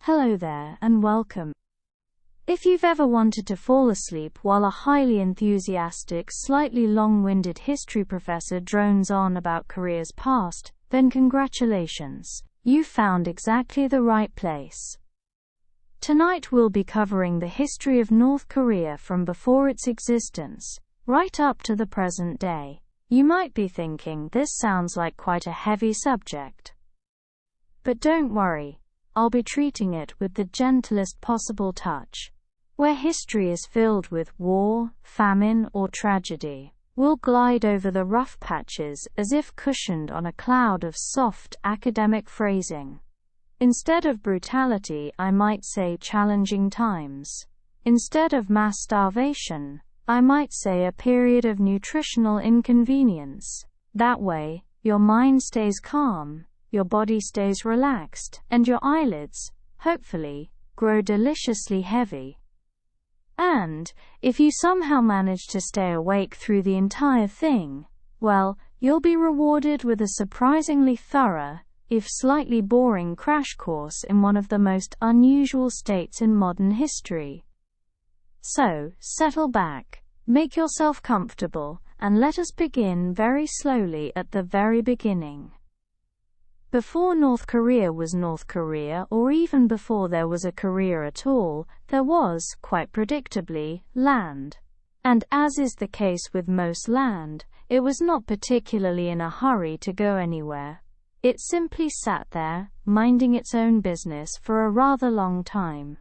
Hello there and welcome. If you've ever wanted to fall asleep while a highly enthusiastic, slightly long-winded history professor drones on about Korea's past, then congratulations, you found exactly the right place. Tonight we'll be covering the history of North Korea from before its existence, right up to the present day. You might be thinking this sounds like quite a heavy subject. But don't worry. I'll be treating it with the gentlest possible touch. Where history is filled with war, famine, or tragedy, we'll glide over the rough patches as if cushioned on a cloud of soft academic phrasing. Instead of brutality, I might say challenging times. Instead of mass starvation, I might say a period of nutritional inconvenience. That way, your mind stays calm, your body stays relaxed, and your eyelids, hopefully, grow deliciously heavy. And, if you somehow manage to stay awake through the entire thing, well, you'll be rewarded with a surprisingly thorough, if slightly boring crash course in one of the most unusual states in modern history. So, settle back, make yourself comfortable, and let us begin very slowly at the very beginning. Before North Korea was North Korea, or even before there was a Korea at all, there was, quite predictably, land. And as is the case with most land, it was not particularly in a hurry to go anywhere. It simply sat there, minding its own business for a rather long time.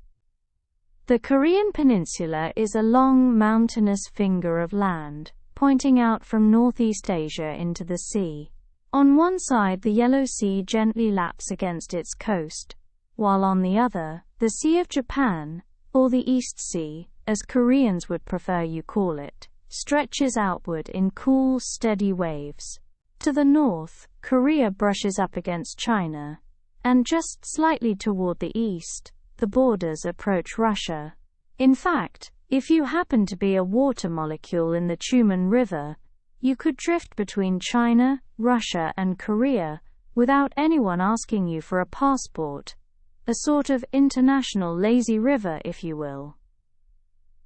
The Korean Peninsula is a long, mountainous finger of land, pointing out from Northeast Asia into the sea. On one side the Yellow Sea gently laps against its coast, while on the other, the Sea of Japan, or the East Sea, as Koreans would prefer you call it, stretches outward in cool, steady waves. To the north, Korea brushes up against China, and just slightly toward the east, the borders approach Russia. In fact, if you happen to be a water molecule in the Tumen River, you could drift between China, Russia, and Korea without anyone asking you for a passport, a sort of international lazy river, if you will.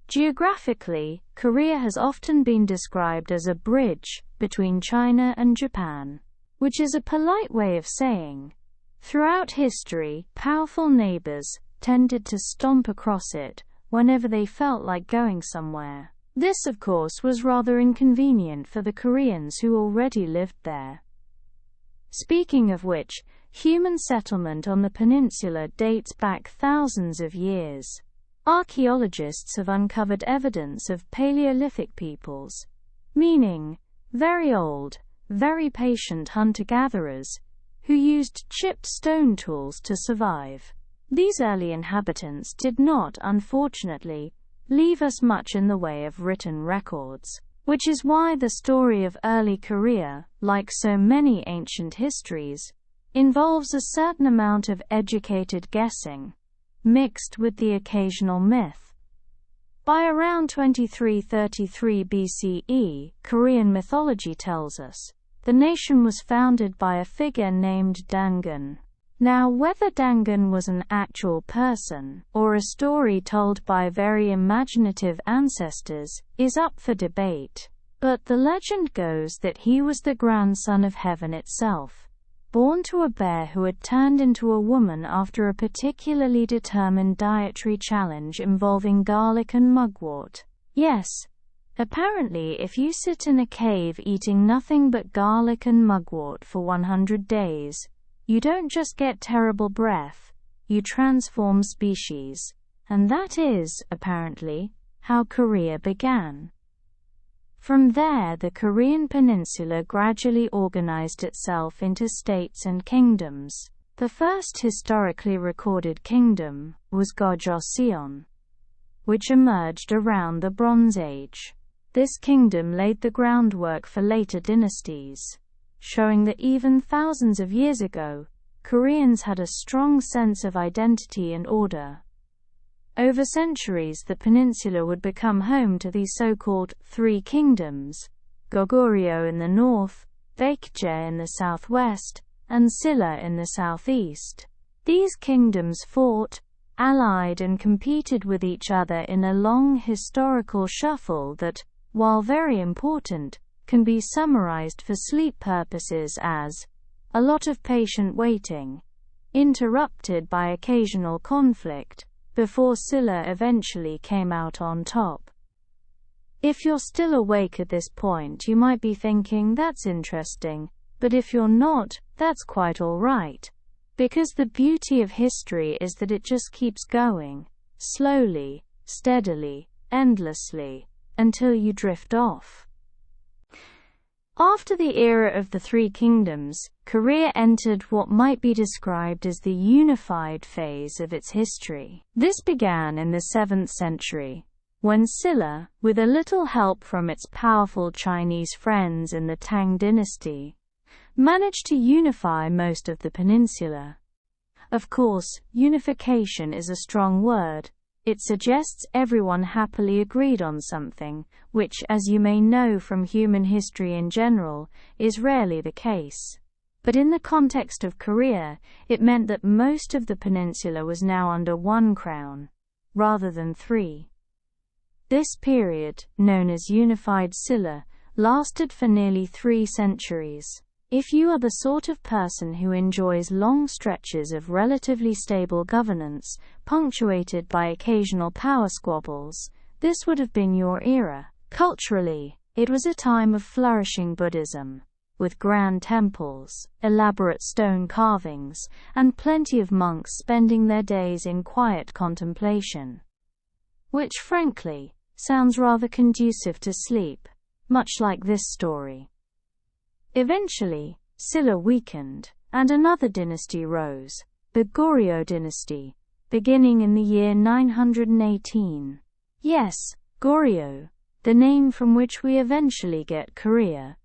Geographically, Korea has often been described as a bridge between China and Japan, which is a polite way of saying, throughout history, powerful neighbors tended to stomp across it whenever they felt like going somewhere. This, of course, was rather inconvenient for the Koreans who already lived there. Speaking of which, human settlement on the peninsula dates back thousands of years. Archaeologists have uncovered evidence of Paleolithic peoples, meaning very old, very patient hunter-gatherers, who used chipped stone tools to survive. These early inhabitants did not, unfortunately, leave us much in the way of written records, which is why the story of early Korea, like so many ancient histories, involves a certain amount of educated guessing, mixed with the occasional myth. By around 2333 BCE, Korean mythology tells us, the nation was founded by a figure named Dangun. Now, whether Dangun was an actual person, or a story told by very imaginative ancestors, is up for debate. But the legend goes that he was the grandson of heaven itself, born to a bear who had turned into a woman after a particularly determined dietary challenge involving garlic and mugwort. Yes, apparently if you sit in a cave eating nothing but garlic and mugwort for 100 days, you don't just get terrible breath, you transform species. And that is, apparently, how Korea began. From there, the Korean Peninsula gradually organized itself into states and kingdoms. The first historically recorded kingdom was Gojoseon, which emerged around the Bronze Age. This kingdom laid the groundwork for later dynasties, showing that even thousands of years ago, Koreans had a strong sense of identity and order. Over centuries, the peninsula would become home to these so-called Three Kingdoms, Goguryeo in the north, Baekje in the southwest, and Silla in the southeast. These kingdoms fought, allied and competed with each other in a long historical shuffle that, while very important, can be summarized for sleep purposes as a lot of patient waiting, interrupted by occasional conflict, before Silla eventually came out on top. If you're still awake at this point, you might be thinking, that's interesting, but if you're not, that's quite all right. Because the beauty of history is that it just keeps going, slowly, steadily, endlessly, until you drift off. After the era of the Three Kingdoms, Korea entered what might be described as the unified phase of its history. This began in the 7th century, when Silla, with a little help from its powerful Chinese friends in the Tang dynasty, managed to unify most of the peninsula. Of course, unification is a strong word. It suggests everyone happily agreed on something, which, as you may know from human history in general, is rarely the case. But in the context of Korea, it meant that most of the peninsula was now under one crown, rather than three. This period, known as Unified Silla, lasted for nearly 3 centuries. If you are the sort of person who enjoys long stretches of relatively stable governance, punctuated by occasional power squabbles, this would have been your era. Culturally, it was a time of flourishing Buddhism, with grand temples, elaborate stone carvings, and plenty of monks spending their days in quiet contemplation. Which, frankly, sounds rather conducive to sleep, much like this story. Eventually, Silla weakened, and another dynasty rose, the Goryeo dynasty, beginning in the year 918. Yes, Goryeo, the name from which we eventually get Korea.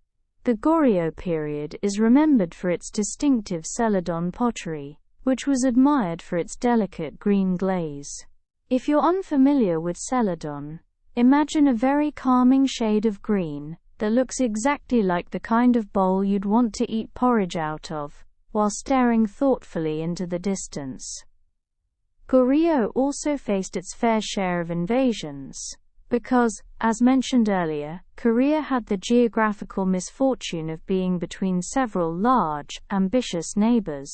The Goryeo period is remembered for its distinctive celadon pottery, which was admired for its delicate green glaze. If you're unfamiliar with celadon, imagine a very calming shade of green that looks exactly like the kind of bowl you'd want to eat porridge out of, while staring thoughtfully into the distance. Goryeo also faced its fair share of invasions, because, as mentioned earlier, Korea had the geographical misfortune of being between several large, ambitious neighbors.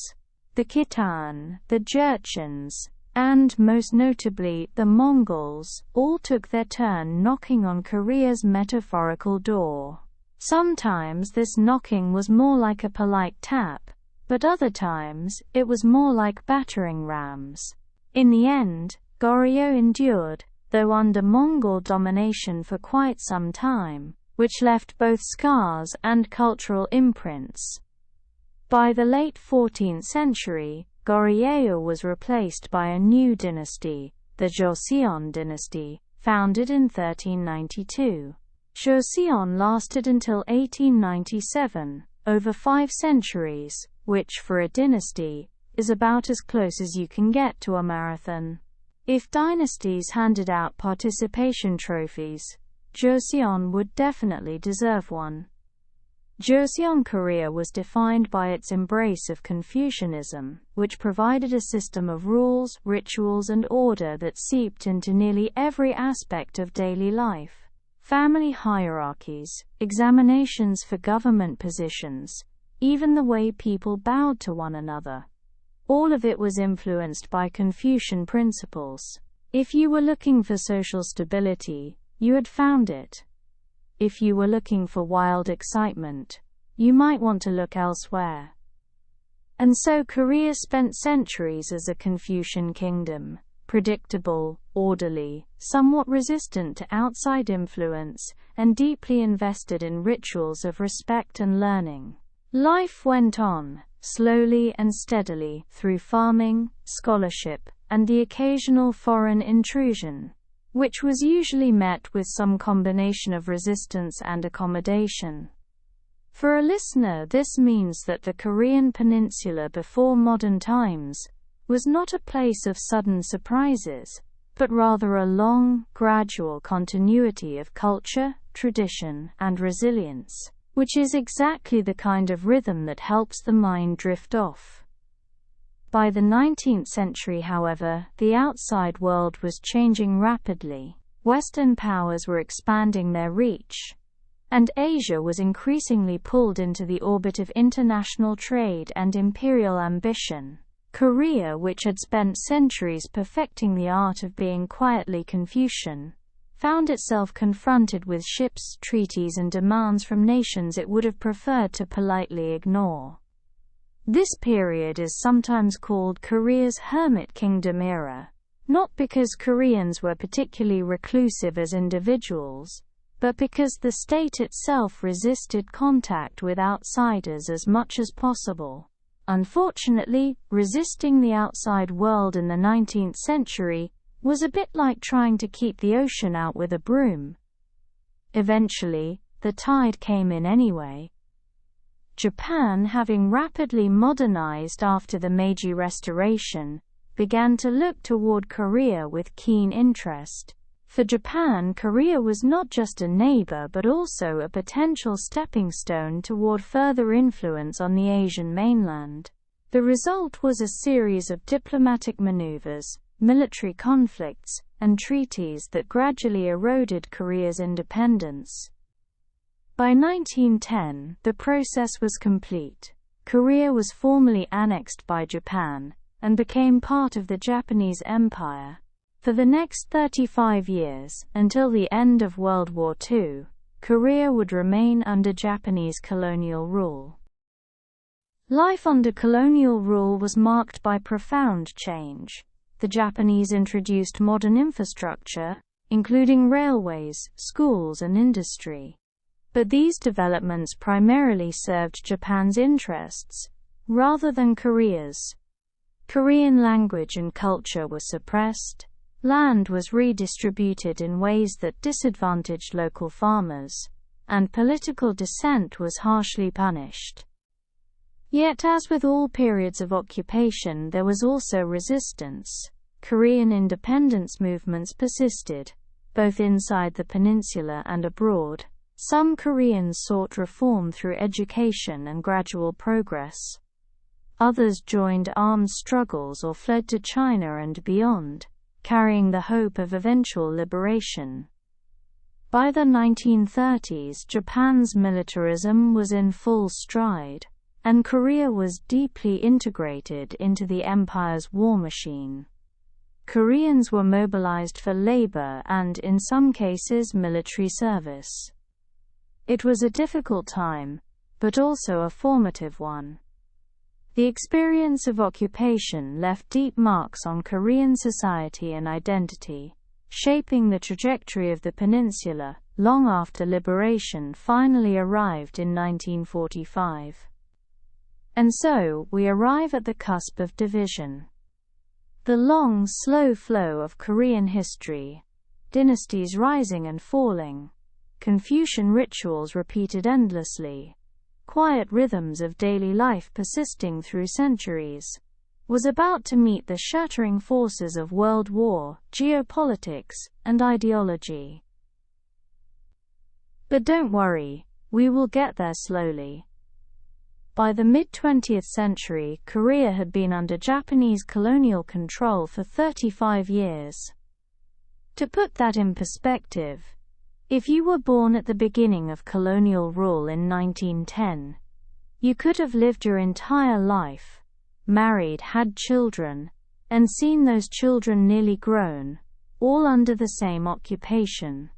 The Khitan, the Jurchens, and, most notably, the Mongols, all took their turn knocking on Korea's metaphorical door. Sometimes this knocking was more like a polite tap, but other times, it was more like battering rams. In the end, Goryeo endured, though under Mongol domination for quite some time, which left both scars and cultural imprints. By the late 14th century, Goryeo was replaced by a new dynasty, the Joseon dynasty, founded in 1392. Joseon lasted until 1897, over 5 centuries, which, for a dynasty, is about as close as you can get to a marathon. If dynasties handed out participation trophies, Joseon would definitely deserve one. Joseon Korea was defined by its embrace of Confucianism, which provided a system of rules, rituals, and order that seeped into nearly every aspect of daily life. Family hierarchies, examinations for government positions, even the way people bowed to one another. All of it was influenced by Confucian principles. If you were looking for social stability, you had found it. If you were looking for wild excitement, you might want to look elsewhere. And so Korea spent centuries as a Confucian kingdom, predictable, orderly, somewhat resistant to outside influence, and deeply invested in rituals of respect and learning. Life went on, slowly and steadily, through farming, scholarship, and the occasional foreign intrusion, which was usually met with some combination of resistance and accommodation. For a listener, this means that the Korean Peninsula before modern times was not a place of sudden surprises, but rather a long, gradual continuity of culture, tradition, and resilience, which is exactly the kind of rhythm that helps the mind drift off. By the 19th century, however, the outside world was changing rapidly. Western powers were expanding their reach, and Asia was increasingly pulled into the orbit of international trade and imperial ambition. Korea, which had spent centuries perfecting the art of being quietly Confucian, found itself confronted with ships, treaties, and demands from nations it would have preferred to politely ignore. This period is sometimes called Korea's Hermit Kingdom era, not because Koreans were particularly reclusive as individuals, but because the state itself resisted contact with outsiders as much as possible. Unfortunately, resisting the outside world in the 19th century was a bit like trying to keep the ocean out with a broom. Eventually, the tide came in anyway. Japan, having rapidly modernized after the Meiji Restoration, began to look toward Korea with keen interest. For Japan, Korea was not just a neighbor but also a potential stepping stone toward further influence on the Asian mainland. The result was a series of diplomatic maneuvers, military conflicts, and treaties that gradually eroded Korea's independence. By 1910, the process was complete. Korea was formally annexed by Japan, and became part of the Japanese Empire. For the next 35 years, until the end of World War II, Korea would remain under Japanese colonial rule. Life under colonial rule was marked by profound change. The Japanese introduced modern infrastructure, including railways, schools, and industry. But these developments primarily served Japan's interests, rather than Korea's. Korean language and culture were suppressed. Land was redistributed in ways that disadvantaged local farmers, and political dissent was harshly punished. Yet, as with all periods of occupation, there was also resistance. Korean independence movements persisted, both inside the peninsula and abroad. Some Koreans sought reform through education and gradual progress. Others joined armed struggles or fled to China and beyond, carrying the hope of eventual liberation. By the 1930s, Japan's militarism was in full stride, and Korea was deeply integrated into the empire's war machine. Koreans were mobilized for labor and, in some cases, military service. It was a difficult time, but also a formative one. The experience of occupation left deep marks on Korean society and identity, shaping the trajectory of the peninsula, long after liberation finally arrived in 1945. And so, we arrive at the cusp of division. The long, slow flow of Korean history, dynasties rising and falling, Confucian rituals repeated endlessly, quiet rhythms of daily life persisting through centuries, was about to meet the shattering forces of world war, geopolitics, and ideology. But don't worry, we will get there slowly. By the mid-20th century, Korea had been under Japanese colonial control for 35 years. To put that in perspective, if you were born at the beginning of colonial rule in 1910, you could have lived your entire life, married, had children, and seen those children nearly grown, all under the same occupation.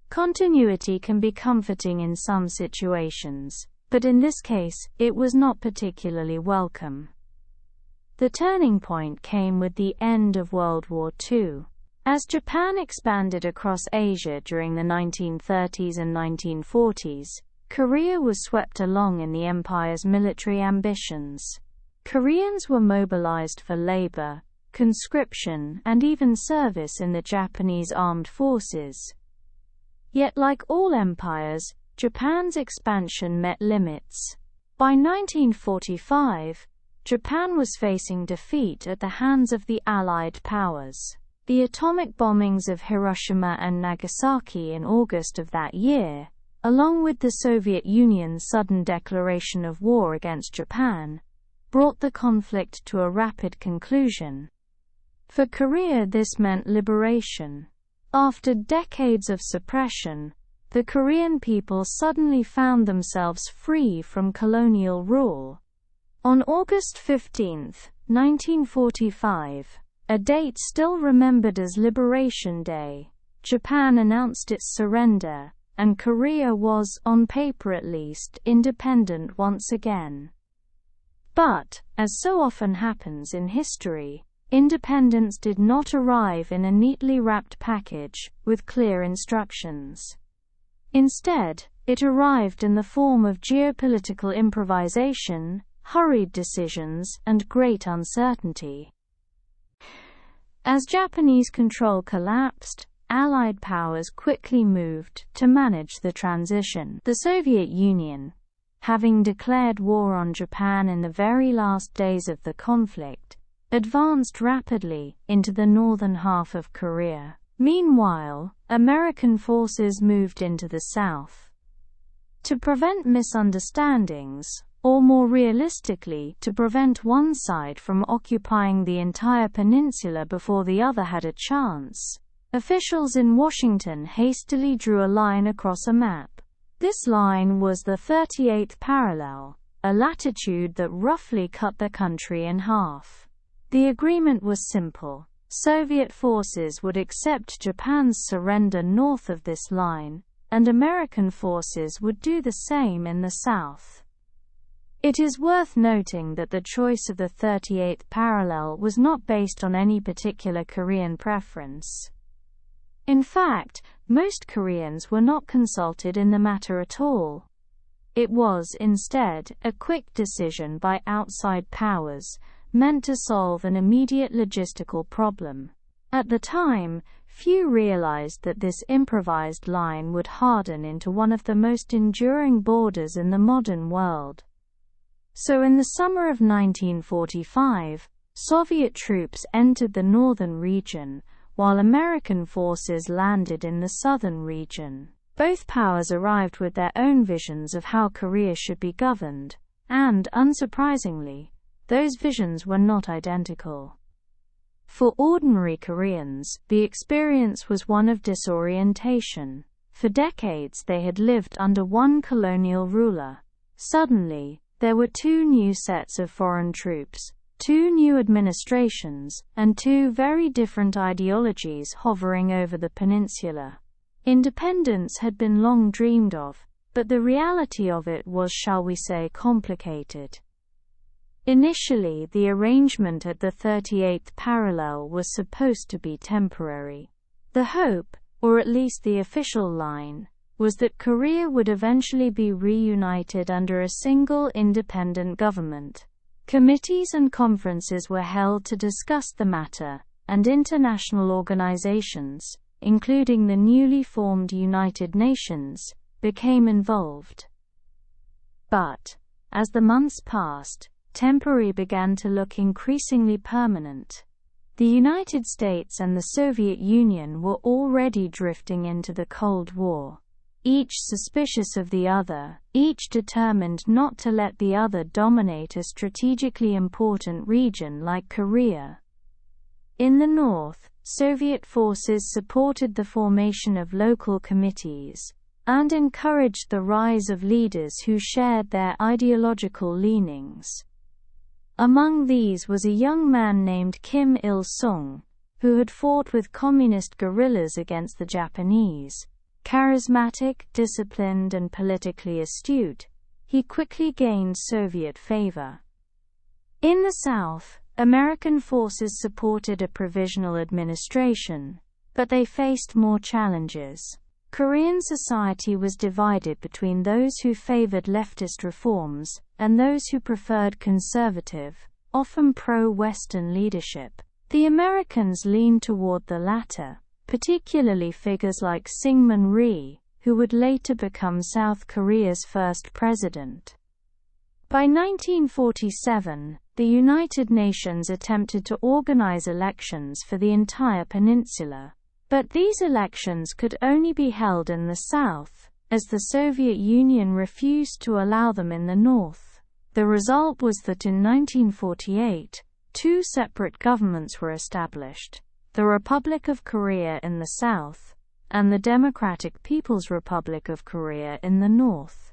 Continuity can be comforting in some situations, but in this case, it was not particularly welcome. The turning point came with the end of World War II. As Japan expanded across Asia during the 1930s and 1940s, Korea was swept along in the empire's military ambitions. Koreans were mobilized for labor, conscription, and even service in the Japanese armed forces. Yet, like all empires, Japan's expansion met limits. By 1945, Japan was facing defeat at the hands of the Allied powers. The atomic bombings of Hiroshima and Nagasaki in August of that year, along with the Soviet Union's sudden declaration of war against Japan, brought the conflict to a rapid conclusion. For Korea, this meant liberation. After decades of suppression, the Korean people suddenly found themselves free from colonial rule. On August 15, 1945, a date still remembered as Liberation Day, Japan announced its surrender, and Korea was, on paper at least, independent once again. But, as so often happens in history, independence did not arrive in a neatly wrapped package, with clear instructions. Instead, it arrived in the form of geopolitical improvisation, hurried decisions, and great uncertainty. As Japanese control collapsed, Allied powers quickly moved to manage the transition. The Soviet Union, having declared war on Japan in the very last days of the conflict, advanced rapidly into the northern half of Korea. Meanwhile, American forces moved into the south. To prevent misunderstandings, or more realistically, to prevent one side from occupying the entire peninsula before the other had a chance, officials in Washington hastily drew a line across a map. This line was the 38th parallel, a latitude that roughly cut the country in half. The agreement was simple. Soviet forces would accept Japan's surrender north of this line, and American forces would do the same in the south. It is worth noting that the choice of the 38th parallel was not based on any particular Korean preference. In fact, most Koreans were not consulted in the matter at all. It was, instead, a quick decision by outside powers, meant to solve an immediate logistical problem. At the time, few realized that this improvised line would harden into one of the most enduring borders in the modern world. So in the summer of 1945, Soviet troops entered the northern region, while American forces landed in the southern region. Both powers arrived with their own visions of how Korea should be governed, and, unsurprisingly, those visions were not identical. For ordinary Koreans, the experience was one of disorientation. For decades they had lived under one colonial ruler. Suddenly, there were two new sets of foreign troops, two new administrations, and two very different ideologies hovering over the peninsula. Independence had been long dreamed of, but the reality of it was, shall we say, complicated. Initially, the arrangement at the 38th parallel was supposed to be temporary. The hope, or at least the official line, was that Korea would eventually be reunited under a single independent government. Committees and conferences were held to discuss the matter, and international organizations, including the newly formed United Nations, became involved. But, as the months passed, temporary began to look increasingly permanent. The United States and the Soviet Union were already drifting into the Cold War. Each suspicious of the other, each determined not to let the other dominate a strategically important region like Korea. In the north, Soviet forces supported the formation of local committees, and encouraged the rise of leaders who shared their ideological leanings. Among these was a young man named Kim Il-sung, who had fought with communist guerrillas against the Japanese. Charismatic, disciplined, and politically astute, he quickly gained Soviet favor. In the South, American forces supported a provisional administration, but they faced more challenges. Korean society was divided between those who favored leftist reforms and those who preferred conservative, often pro-Western leadership. The Americans leaned toward the latter, particularly figures like Syngman Rhee, who would later become South Korea's first president. By 1947, the United Nations attempted to organize elections for the entire peninsula. But these elections could only be held in the south, as the Soviet Union refused to allow them in the north. The result was that in 1948, two separate governments were established: the Republic of Korea in the south, and the Democratic People's Republic of Korea in the north.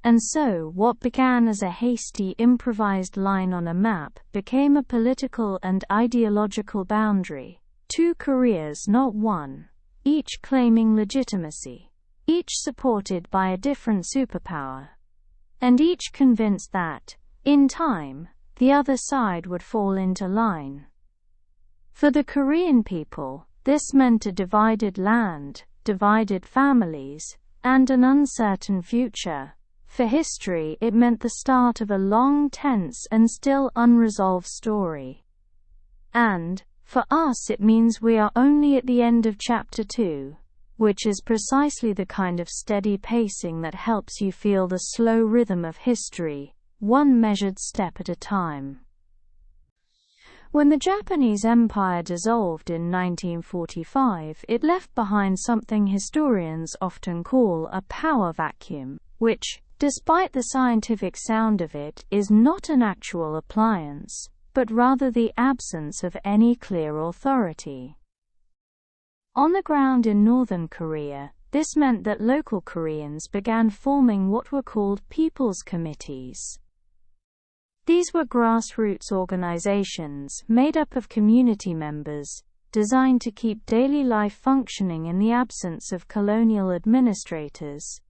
And so, what began as a hasty, improvised line on a map became a political and ideological boundary. Two Koreas, not one, each claiming legitimacy, each supported by a different superpower, and each convinced that, in time, the other side would fall into line. For the Korean people, this meant a divided land, divided families, and an uncertain future. For history, it meant the start of a long, tense, and still unresolved story. And, for us, it means we are only at the end of Chapter 2, which is precisely the kind of steady pacing that helps you feel the slow rhythm of history, one measured step at a time. When the Japanese Empire dissolved in 1945, it left behind something historians often call a power vacuum, which, despite the scientific sound of it, is not an actual appliance, but rather the absence of any clear authority. On the ground in northern Korea, this meant that local Koreans began forming what were called people's committees. These were grassroots organizations made up of community members, designed to keep daily life functioning in the absence of colonial administrators.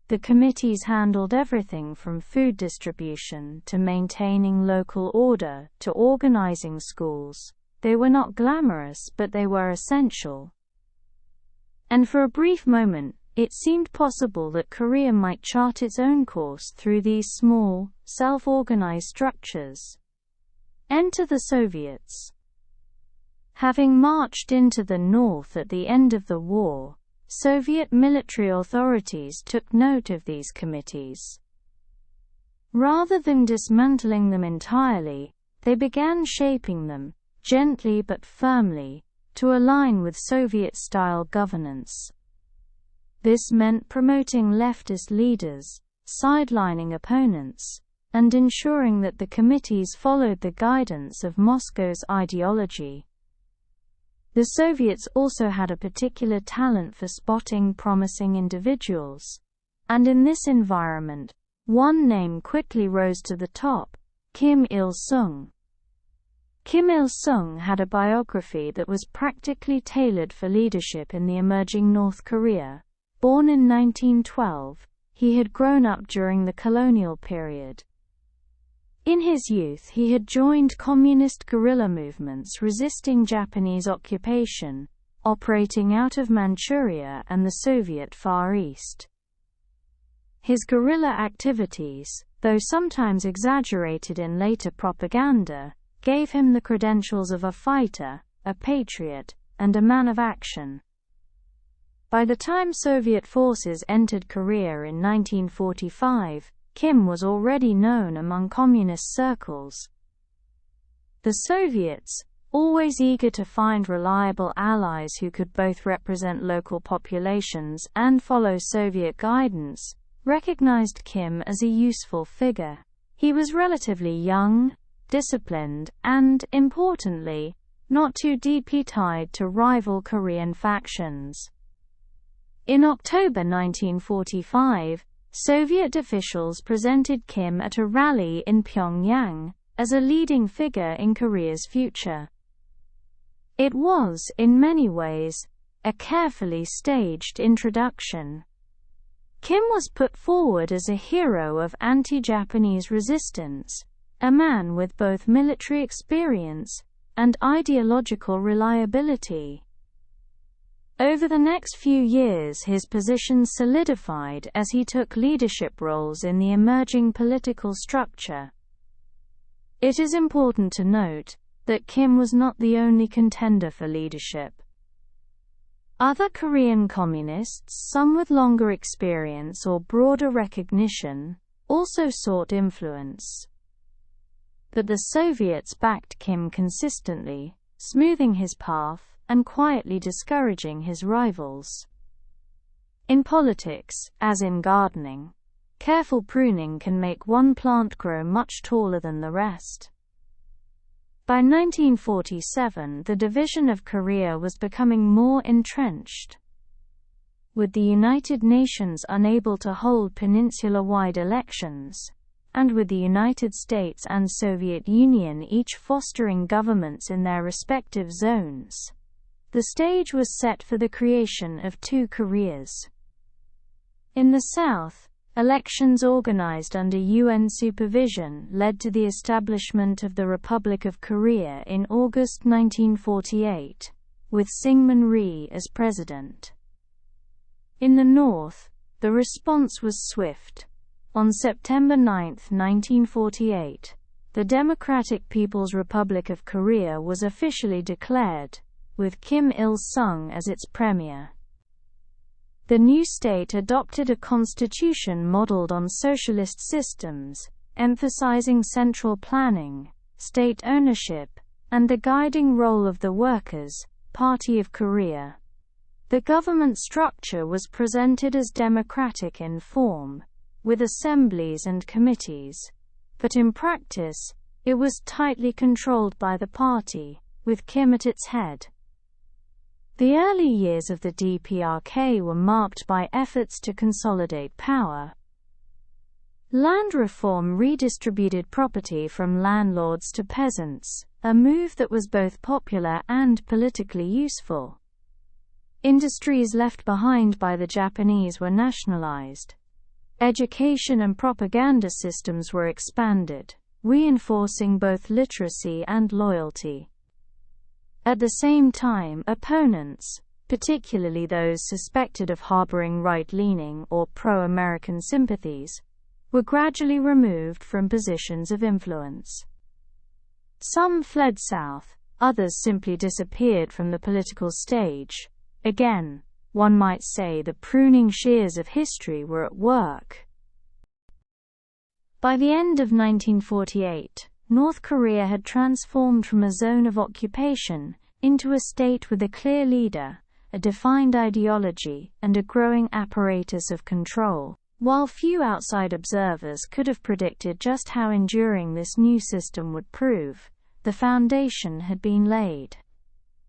The committees handled everything from food distribution to maintaining local order to organizing schools. They were not glamorous, but they were essential. And for a brief moment, it seemed possible that Korea might chart its own course through these small, self-organized structures. Enter the Soviets. Having marched into the north at the end of the war, Soviet military authorities took note of these committees. Rather than dismantling them entirely, they began shaping them, gently but firmly, to align with Soviet-style governance. This meant promoting leftist leaders, sidelining opponents, and ensuring that the committees followed the guidance of Moscow's ideology. The Soviets also had a particular talent for spotting promising individuals, and in this environment, one name quickly rose to the top: Kim Il-sung. Kim Il-sung had a biography that was practically tailored for leadership in the emerging North Korea. Born in 1912, he had grown up during the colonial period. In his youth, he had joined communist guerrilla movements resisting Japanese occupation, operating out of Manchuria and the Soviet Far East. His guerrilla activities, though sometimes exaggerated in later propaganda, gave him the credentials of a fighter, a patriot, and a man of action. By the time Soviet forces entered Korea in 1945, Kim was already known among communist circles. The Soviets, always eager to find reliable allies who could both represent local populations and follow Soviet guidance, recognized Kim as a useful figure. He was relatively young, disciplined, and, importantly, not too deeply tied to rival Korean factions. In October 1945, Soviet officials presented Kim at a rally in Pyongyang as a leading figure in Korea's future. It was, in many ways, a carefully staged introduction. Kim was put forward as a hero of anti-Japanese resistance, a man with both military experience and ideological reliability. Over the next few years, his position solidified as he took leadership roles in the emerging political structure. It is important to note that Kim was not the only contender for leadership. Other Korean communists, some with longer experience or broader recognition, also sought influence. But the Soviets backed Kim consistently, smoothing his path and quietly discouraging his rivals. In politics, as in gardening, Careful pruning can make one plant grow much taller than the rest. By 1947, the division of Korea was becoming more entrenched. With the United Nations unable to hold peninsula-wide elections, and with the United States and Soviet Union each fostering governments in their respective zones, the stage was set for the creation of two Koreas. In the South, elections organized under UN supervision led to the establishment of the Republic of Korea in August 1948, with Syngman Rhee as president. In the North, the response was swift. On September 9, 1948, the Democratic People's Republic of Korea was officially declared, with Kim Il-sung as its premier. The new state adopted a constitution modeled on socialist systems, emphasizing central planning, state ownership, and the guiding role of the Workers' Party of Korea. The government structure was presented as democratic in form, with assemblies and committees, but in practice, it was tightly controlled by the party, with Kim at its head. The early years of the DPRK were marked by efforts to consolidate power. Land reform redistributed property from landlords to peasants, a move that was both popular and politically useful. Industries left behind by the Japanese were nationalized. Education and propaganda systems were expanded, reinforcing both literacy and loyalty. At the same time, opponents, particularly those suspected of harboring right-leaning or pro-American sympathies, were gradually removed from positions of influence. Some fled south, others simply disappeared from the political stage. Again, one might say the pruning shears of history were at work. By the end of 1948, North Korea had transformed from a zone of occupation into a state with a clear leader, a defined ideology, and a growing apparatus of control. While few outside observers could have predicted just how enduring this new system would prove, the foundation had been laid.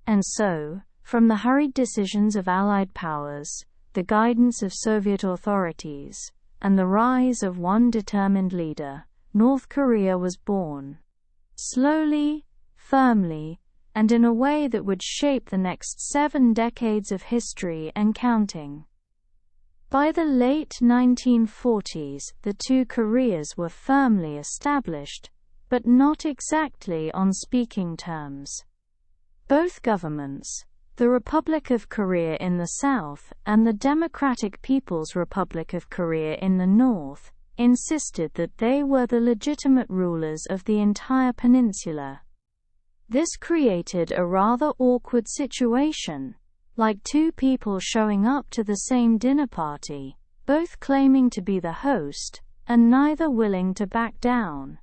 And so, from the hurried decisions of Allied powers, the guidance of Soviet authorities, and the rise of one determined leader, North Korea was born. Slowly, firmly, and in a way that would shape the next 7 decades of history and counting. By the late 1940s, the two Koreas were firmly established, but not exactly on speaking terms. Both governments, the Republic of Korea in the south and the Democratic People's Republic of Korea in the north, insisted that they were the legitimate rulers of the entire peninsula. This created a rather awkward situation, like two people showing up to the same dinner party, both claiming to be the host, and neither willing to back down.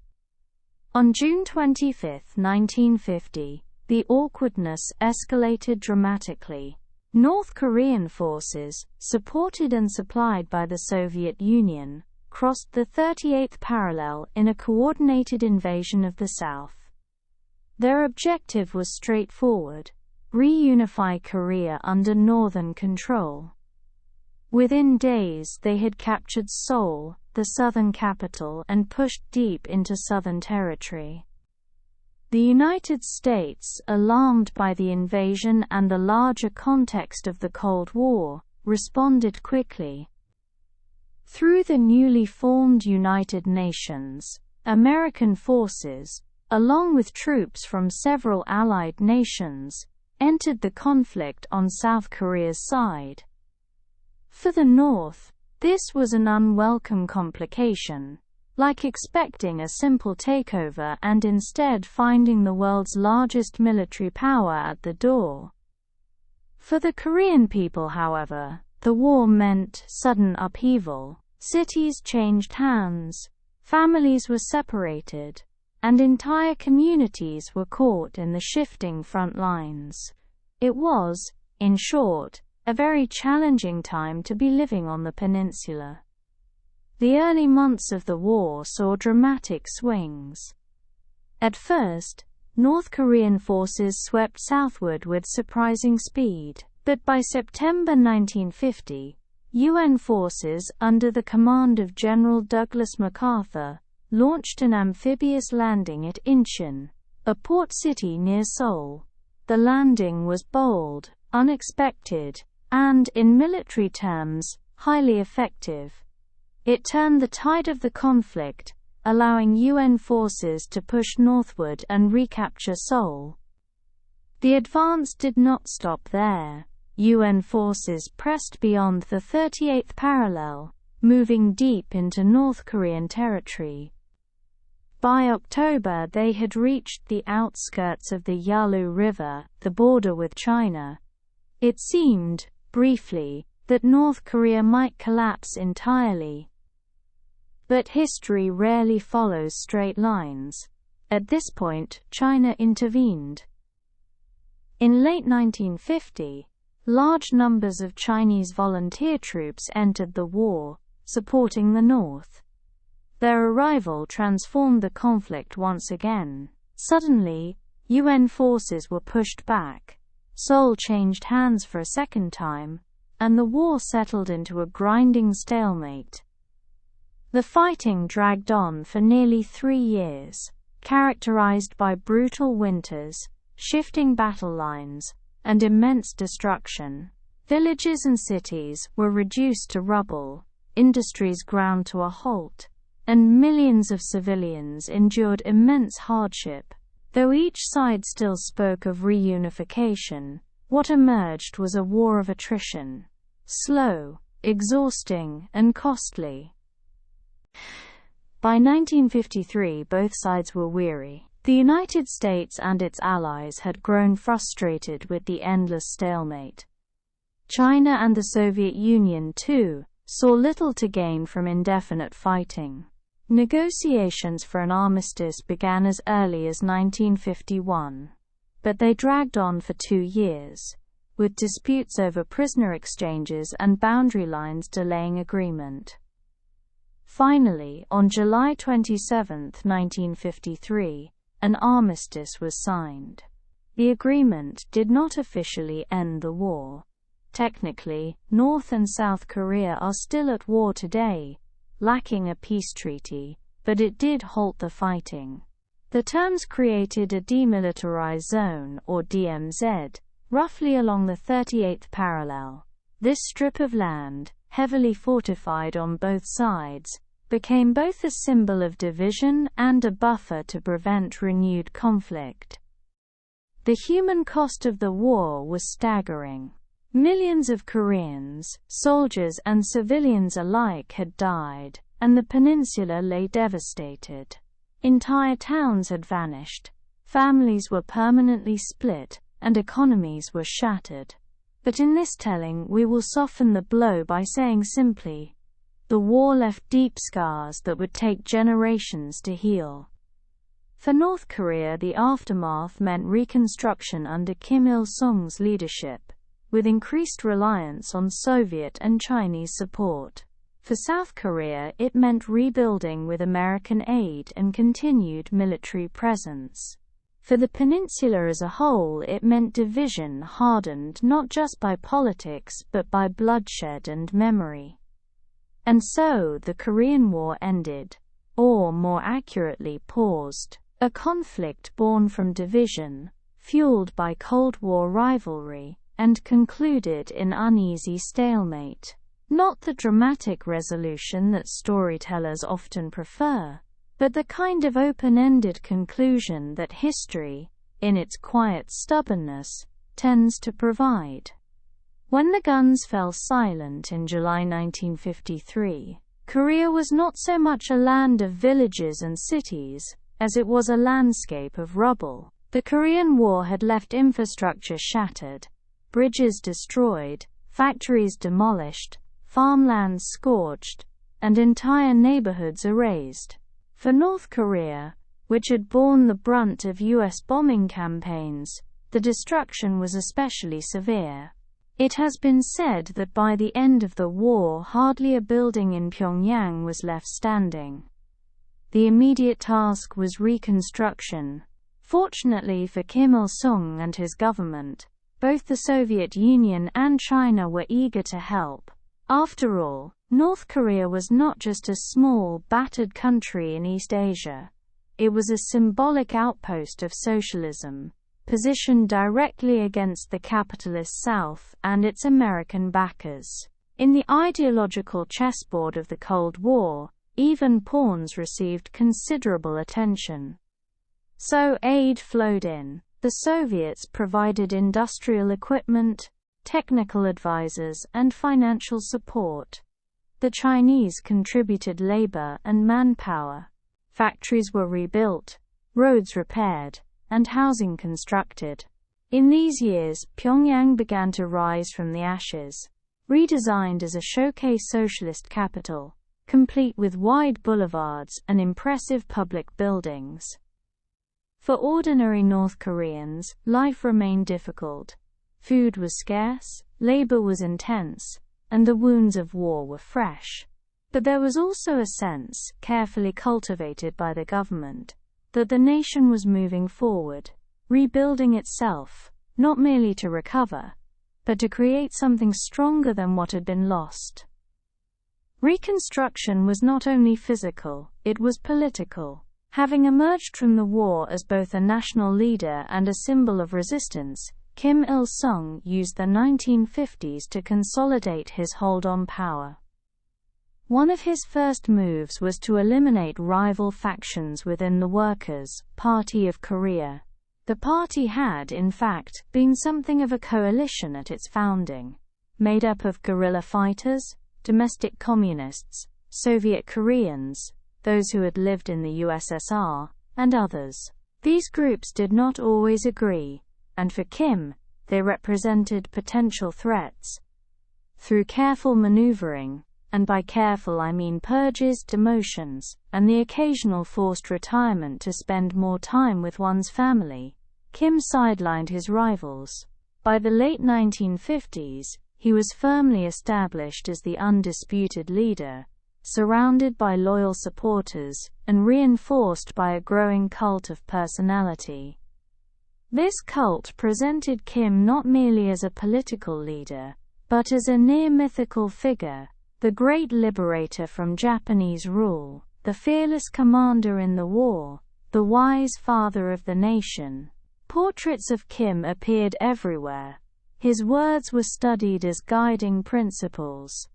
On June 25, 1950, the awkwardness escalated dramatically. North Korean forces, supported and supplied by the Soviet Union, crossed the 38th parallel in a coordinated invasion of the South. Their objective was straightforward: reunify Korea under Northern control. Within days they had captured Seoul, the southern capital, and pushed deep into southern territory. The United States, alarmed by the invasion and the larger context of the Cold War, responded quickly. Through the newly formed United Nations, American forces, along with troops from several allied nations, entered the conflict on South Korea's side. For the North, this was an unwelcome complication, like expecting a simple takeover and instead finding the world's largest military power at the door. For the Korean people, however, the war meant sudden upheaval. Cities changed hands, families were separated, and entire communities were caught in the shifting front lines. It was, in short, a very challenging time to be living on the peninsula. The early months of the war saw dramatic swings. At first, North Korean forces swept southward with surprising speed, but by September 1950, UN forces under the command of General Douglas MacArthur launched an amphibious landing at Incheon, a port city near Seoul. The landing was bold, unexpected, and, in military terms, highly effective. It turned the tide of the conflict, allowing UN forces to push northward and recapture Seoul. The advance did not stop there. UN forces pressed beyond the 38th parallel, moving deep into North Korean territory. By October they had reached the outskirts of the Yalu River, the border with China. It seemed, briefly, that North Korea might collapse entirely. But history rarely follows straight lines. At this point, China intervened. In late 1950, large numbers of Chinese volunteer troops entered the war, supporting the North. Their arrival transformed the conflict once again. Suddenly, UN forces were pushed back, Seoul changed hands for a second time, and the war settled into a grinding stalemate. The fighting dragged on for nearly 3 years, characterized by brutal winters, shifting battle lines, and immense destruction. Villages and cities were reduced to rubble, industries ground to a halt, and millions of civilians endured immense hardship. Though each side still spoke of reunification, what emerged was a war of attrition. Slow, exhausting, and costly. By 1953, both sides were weary. The United States and its allies had grown frustrated with the endless stalemate. China and the Soviet Union, too, saw little to gain from indefinite fighting. Negotiations for an armistice began as early as 1951, but they dragged on for 2 years, with disputes over prisoner exchanges and boundary lines delaying agreement. Finally, on July 27, 1953, an armistice was signed. The agreement did not officially end the war. Technically, North and South Korea are still at war today, lacking a peace treaty, but it did halt the fighting. The terms created a demilitarized zone, or DMZ, roughly along the 38th parallel. This strip of land, heavily fortified on both sides, became both a symbol of division and a buffer to prevent renewed conflict. The human cost of the war was staggering. Millions of Koreans, soldiers and civilians alike had died, and the peninsula lay devastated. Entire towns had vanished, families were permanently split, and economies were shattered. But in this telling we will soften the blow by saying simply, the war left deep scars that would take generations to heal. For North Korea, the aftermath meant reconstruction under Kim Il-sung's leadership, with increased reliance on Soviet and Chinese support. For South Korea, it meant rebuilding with American aid and continued military presence. For the peninsula as a whole, it meant division hardened not just by politics but by bloodshed and memory. And so the Korean War ended, or more accurately paused, a conflict born from division, fueled by Cold War rivalry, and concluded in uneasy stalemate. Not the dramatic resolution that storytellers often prefer, but the kind of open-ended conclusion that history, in its quiet stubbornness, tends to provide. When the guns fell silent in July 1953, Korea was not so much a land of villages and cities, as it was a landscape of rubble. The Korean War had left infrastructure shattered, bridges destroyed, factories demolished, farmlands scorched, and entire neighborhoods erased. For North Korea, which had borne the brunt of US bombing campaigns, the destruction was especially severe. It has been said that by the end of the war hardly a building in Pyongyang was left standing. The immediate task was reconstruction. Fortunately for Kim Il-sung and his government, both the Soviet Union and China were eager to help. After all, North Korea was not just a small, battered country in East Asia. It was a symbolic outpost of socialism, positioned directly against the capitalist South and its American backers. In the ideological chessboard of the Cold War, even pawns received considerable attention. So aid flowed in. The Soviets provided industrial equipment, technical advisors, and financial support. The Chinese contributed labor and manpower. Factories were rebuilt, roads repaired, and housing constructed. In these years, Pyongyang began to rise from the ashes, redesigned as a showcase socialist capital, complete with wide boulevards and impressive public buildings. For ordinary North Koreans, life remained difficult. Food was scarce, labor was intense, and the wounds of war were fresh. But there was also a sense, carefully cultivated by the government, that the nation was moving forward, rebuilding itself, not merely to recover, but to create something stronger than what had been lost. Reconstruction was not only physical, it was political. Having emerged from the war as both a national leader and a symbol of resistance, Kim Il-sung used the 1950s to consolidate his hold on power. One of his first moves was to eliminate rival factions within the Workers' Party of Korea. The party had, in fact, been something of a coalition at its founding, made up of guerrilla fighters, domestic communists, Soviet Koreans, those who had lived in the USSR, and others. These groups did not always agree, and for Kim, they represented potential threats. Through careful maneuvering, and by careful I mean purges, demotions, and the occasional forced retirement to spend more time with one's family, Kim sidelined his rivals. By the late 1950s, he was firmly established as the undisputed leader, surrounded by loyal supporters, and reinforced by a growing cult of personality. This cult presented Kim not merely as a political leader, but as a near-mythical figure, the great liberator from Japanese rule, the fearless commander in the war, the wise father of the nation. Portraits of Kim appeared everywhere. His words were studied as guiding principles.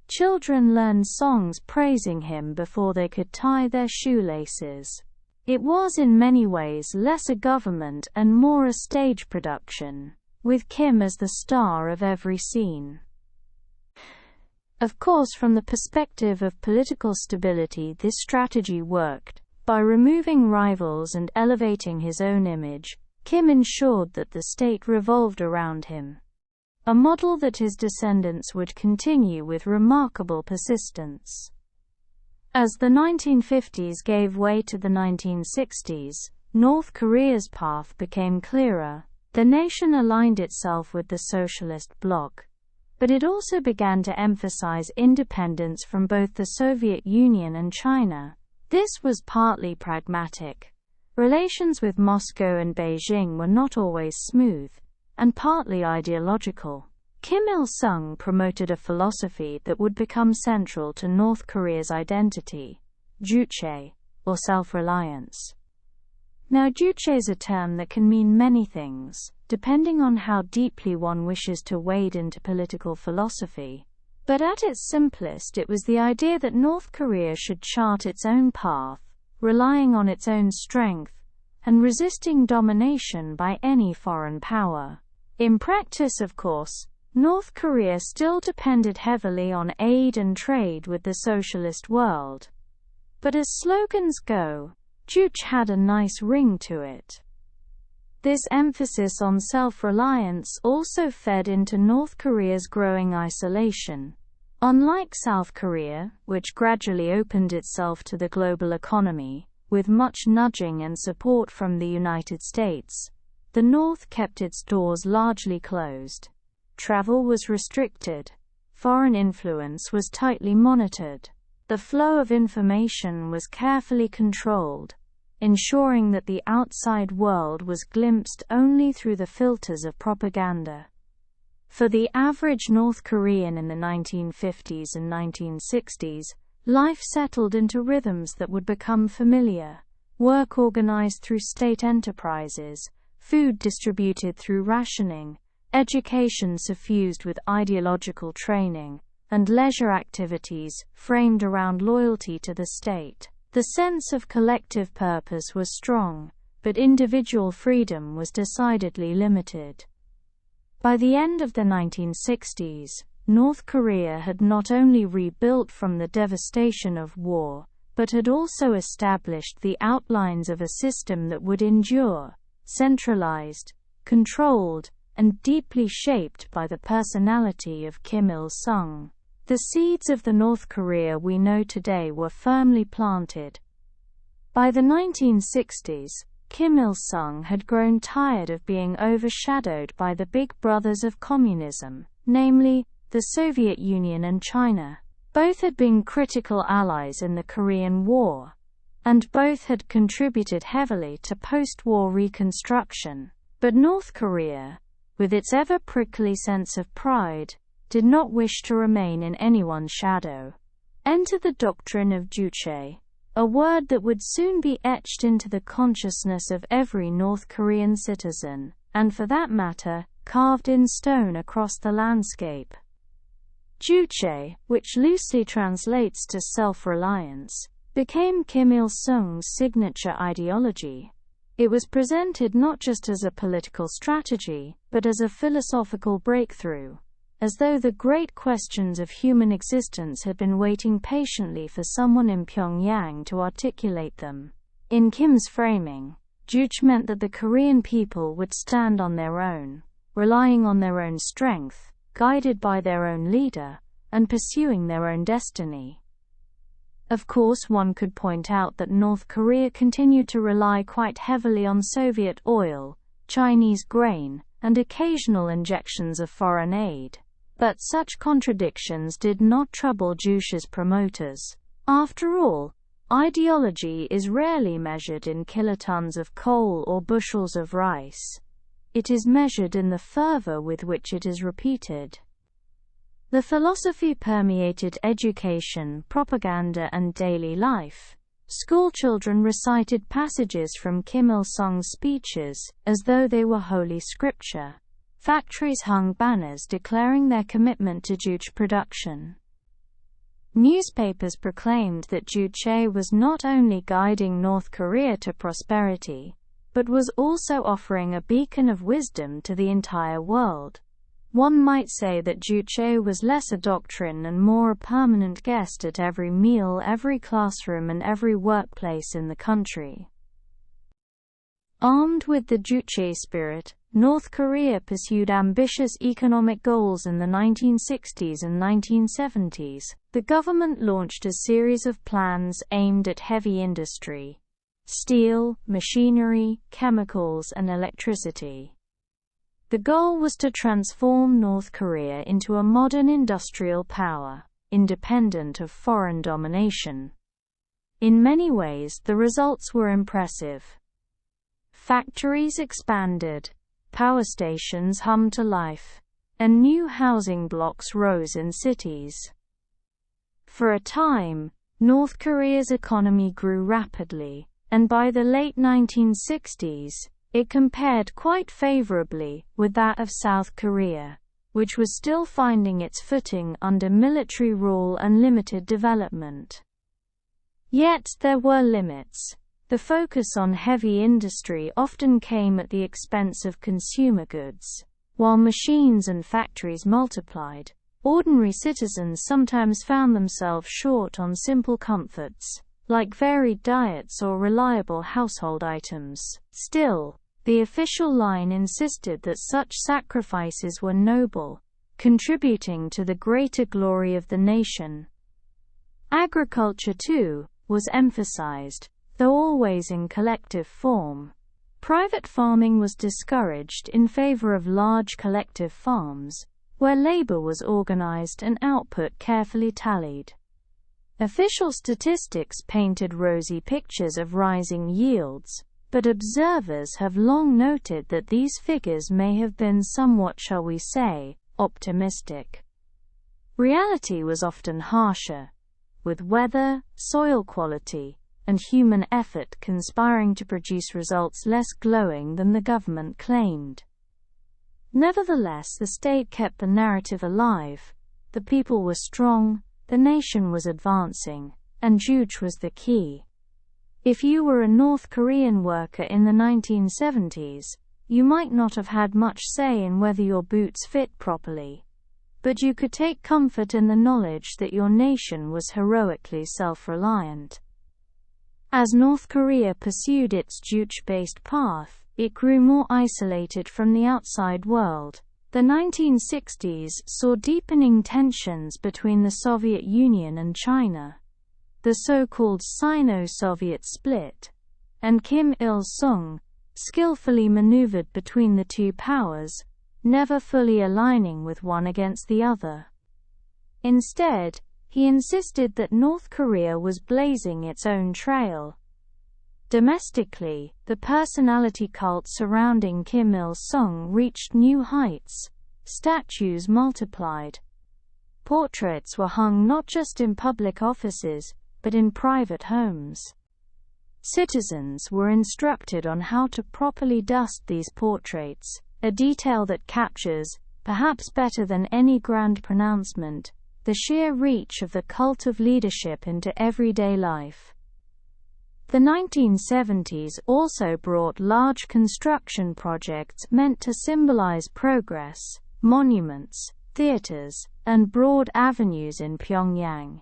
Children learned songs praising him before they could tie their shoelaces. It was in many ways less a government and more a stage production, with Kim as the star of every scene. Of course, from the perspective of political stability, this strategy worked. By removing rivals and elevating his own image, Kim ensured that the state revolved around him. A model that his descendants would continue with remarkable persistence. As the 1950s gave way to the 1960s, North Korea's path became clearer. The nation aligned itself with the socialist bloc, but it also began to emphasize independence from both the Soviet Union and China. This was partly pragmatic. Relations with Moscow and Beijing were not always smooth, and partly ideological. Kim Il-sung promoted a philosophy that would become central to North Korea's identity: juche, or self-reliance. Now, juche is a term that can mean many things, depending on how deeply one wishes to wade into political philosophy. But at its simplest, it was the idea that North Korea should chart its own path, relying on its own strength, and resisting domination by any foreign power. In practice, of course, North Korea still depended heavily on aid and trade with the socialist world. But as slogans go, juche had a nice ring to it. This emphasis on self-reliance also fed into North Korea's growing isolation. Unlike South Korea, which gradually opened itself to the global economy, with much nudging and support from the United States, the North kept its doors largely closed. Travel was restricted. Foreign influence was tightly monitored. The flow of information was carefully controlled, ensuring that the outside world was glimpsed only through the filters of propaganda. For the average North Korean in the 1950s and 1960s, life settled into rhythms that would become familiar: work organized through state enterprises, food distributed through rationing, education suffused with ideological training, and leisure activities framed around loyalty to the state. The sense of collective purpose was strong, but individual freedom was decidedly limited. By the end of the 1960s, North Korea had not only rebuilt from the devastation of war, but had also established the outlines of a system that would endure, centralized, controlled, and deeply shaped by the personality of Kim Il-sung. The seeds of the North Korea we know today were firmly planted. By the 1960s, Kim Il-sung had grown tired of being overshadowed by the big brothers of communism, namely, the Soviet Union and China. Both had been critical allies in the Korean War, and both had contributed heavily to post-war reconstruction. But North Korea, with its ever-prickly sense of pride, did not wish to remain in anyone's shadow. Enter the doctrine of Juche, a word that would soon be etched into the consciousness of every North Korean citizen, and for that matter, carved in stone across the landscape. Juche, which loosely translates to self-reliance, became Kim Il-sung's signature ideology. It was presented not just as a political strategy, but as a philosophical breakthrough, as though the great questions of human existence had been waiting patiently for someone in Pyongyang to articulate them. In Kim's framing, Juche meant that the Korean people would stand on their own, relying on their own strength, guided by their own leader, and pursuing their own destiny. Of course, one could point out that North Korea continued to rely quite heavily on Soviet oil, Chinese grain, and occasional injections of foreign aid. But such contradictions did not trouble Juche's promoters. After all, ideology is rarely measured in kilotons of coal or bushels of rice. It is measured in the fervor with which it is repeated. The philosophy permeated education, propaganda, and daily life. Schoolchildren recited passages from Kim Il-sung's speeches, as though they were holy scripture. Factories hung banners declaring their commitment to Juche production. Newspapers proclaimed that Juche was not only guiding North Korea to prosperity, but was also offering a beacon of wisdom to the entire world. One might say that Juche was less a doctrine and more a permanent guest at every meal, every classroom, and every workplace in the country. Armed with the Juche spirit, North Korea pursued ambitious economic goals in the 1960s and 1970s. The government launched a series of plans aimed at heavy industry: steel, machinery, chemicals, and electricity. The goal was to transform North Korea into a modern industrial power, independent of foreign domination. In many ways, the results were impressive. Factories expanded, power stations hummed to life, and new housing blocks rose in cities. For a time, North Korea's economy grew rapidly, and by the late 1960s, it compared quite favorably with that of South Korea, which was still finding its footing under military rule and limited development. Yet there were limits. The focus on heavy industry often came at the expense of consumer goods. While machines and factories multiplied, ordinary citizens sometimes found themselves short on simple comforts, like varied diets or reliable household items. Still, the official line insisted that such sacrifices were noble, contributing to the greater glory of the nation. Agriculture, too, was emphasized, though always in collective form. Private farming was discouraged in favor of large collective farms, where labor was organized and output carefully tallied. Official statistics painted rosy pictures of rising yields, but observers have long noted that these figures may have been somewhat, shall we say, optimistic. Reality was often harsher, with weather, soil quality, and human effort conspiring to produce results less glowing than the government claimed. Nevertheless, the state kept the narrative alive. The people were strong, the nation was advancing, and Juche was the key. If you were a North Korean worker in the 1970s, you might not have had much say in whether your boots fit properly, but you could take comfort in the knowledge that your nation was heroically self-reliant. As North Korea pursued its Juche-based path, it grew more isolated from the outside world. The 1960s saw deepening tensions between the Soviet Union and China, the so-called Sino-Soviet split, and Kim Il-sung, skillfully maneuvered between the two powers, never fully aligning with one against the other. Instead, he insisted that North Korea was blazing its own trail. Domestically, the personality cult surrounding Kim Il-sung reached new heights. Statues multiplied. Portraits were hung not just in public offices, but in private homes. Citizens were instructed on how to properly dust these portraits, a detail that captures, perhaps better than any grand pronouncement, the sheer reach of the cult of leadership into everyday life. The 1970s also brought large construction projects meant to symbolize progress, monuments, theaters, and broad avenues in Pyongyang.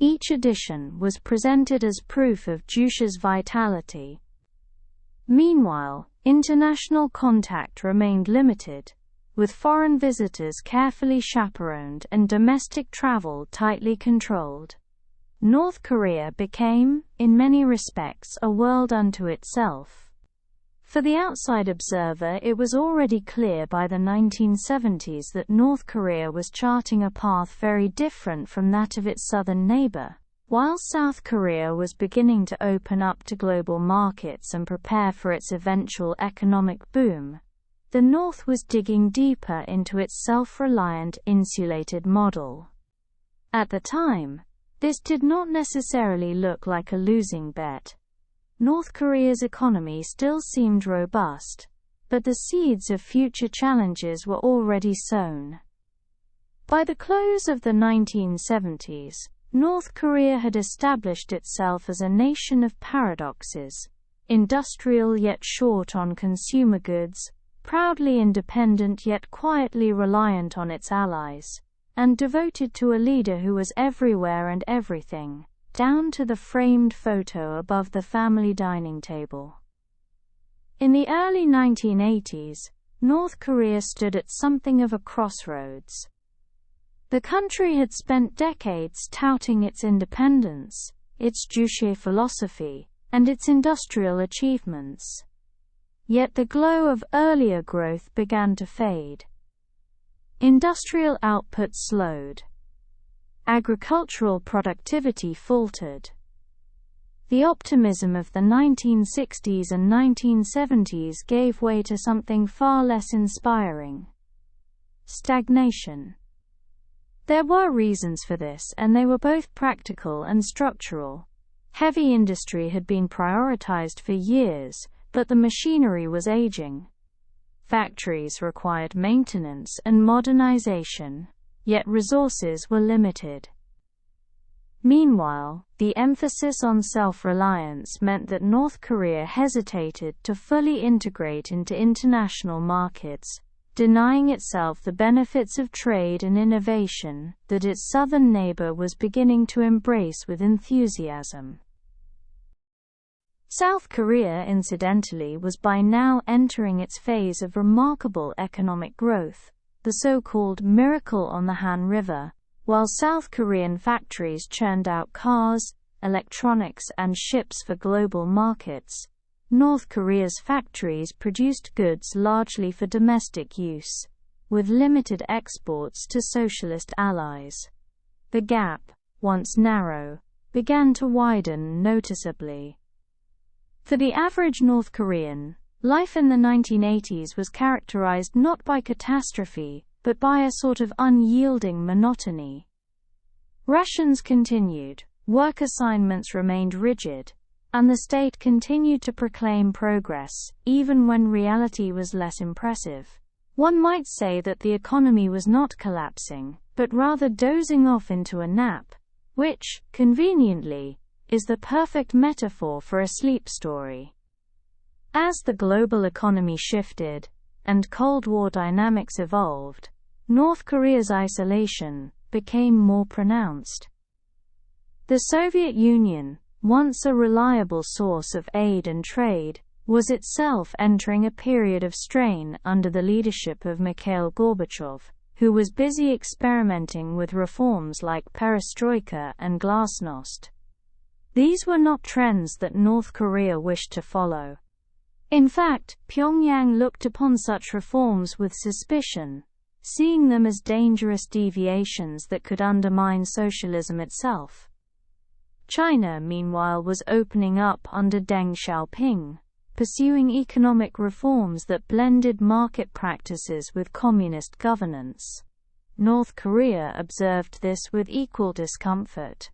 Each edition was presented as proof of Juche's vitality. Meanwhile, international contact remained limited, with foreign visitors carefully chaperoned and domestic travel tightly controlled. North Korea became, in many respects, a world unto itself. For the outside observer, it was already clear by the 1970s that North Korea was charting a path very different from that of its southern neighbor. While South Korea was beginning to open up to global markets and prepare for its eventual economic boom, the North was digging deeper into its self-reliant, insulated model. At the time, this did not necessarily look like a losing bet. North Korea's economy still seemed robust, but the seeds of future challenges were already sown. By the close of the 1970s, North Korea had established itself as a nation of paradoxes, industrial yet short on consumer goods, proudly independent yet quietly reliant on its allies, and devoted to a leader who was everywhere and everything, down to the framed photo above the family dining table. In the early 1980s, North Korea stood at something of a crossroads. The country had spent decades touting its independence, its Juche philosophy, and its industrial achievements. Yet the glow of earlier growth began to fade. Industrial output slowed. Agricultural productivity faltered. The optimism of the 1960s and 1970s gave way to something far less inspiring: stagnation. There were reasons for this, and they were both practical and structural. Heavy industry had been prioritized for years, but the machinery was aging. Factories required maintenance and modernization, yet resources were limited. Meanwhile, the emphasis on self-reliance meant that North Korea hesitated to fully integrate into international markets, denying itself the benefits of trade and innovation that its southern neighbor was beginning to embrace with enthusiasm. South Korea, incidentally, was by now entering its phase of remarkable economic growth, the so-called miracle on the Han River. While South Korean factories churned out cars, electronics, and ships for global markets, North Korea's factories produced goods largely for domestic use. with limited exports to socialist allies. The gap, once narrow, began to widen noticeably. For the average North Korean, life in the 1980s was characterized not by catastrophe, but by a sort of unyielding monotony. Rations continued, work assignments remained rigid, and the state continued to proclaim progress, even when reality was less impressive. One might say that the economy was not collapsing, but rather dozing off into a nap, which, conveniently, is the perfect metaphor for a sleep story. As the global economy shifted, and Cold War dynamics evolved, North Korea's isolation became more pronounced. The Soviet Union, once a reliable source of aid and trade, was itself entering a period of strain under the leadership of Mikhail Gorbachev, who was busy experimenting with reforms like perestroika and glasnost. These were not trends that North Korea wished to follow. In fact, Pyongyang looked upon such reforms with suspicion, seeing them as dangerous deviations that could undermine socialism itself. China, meanwhile, was opening up under Deng Xiaoping, pursuing economic reforms that blended market practices with communist governance. North Korea observed this with equal discomfort.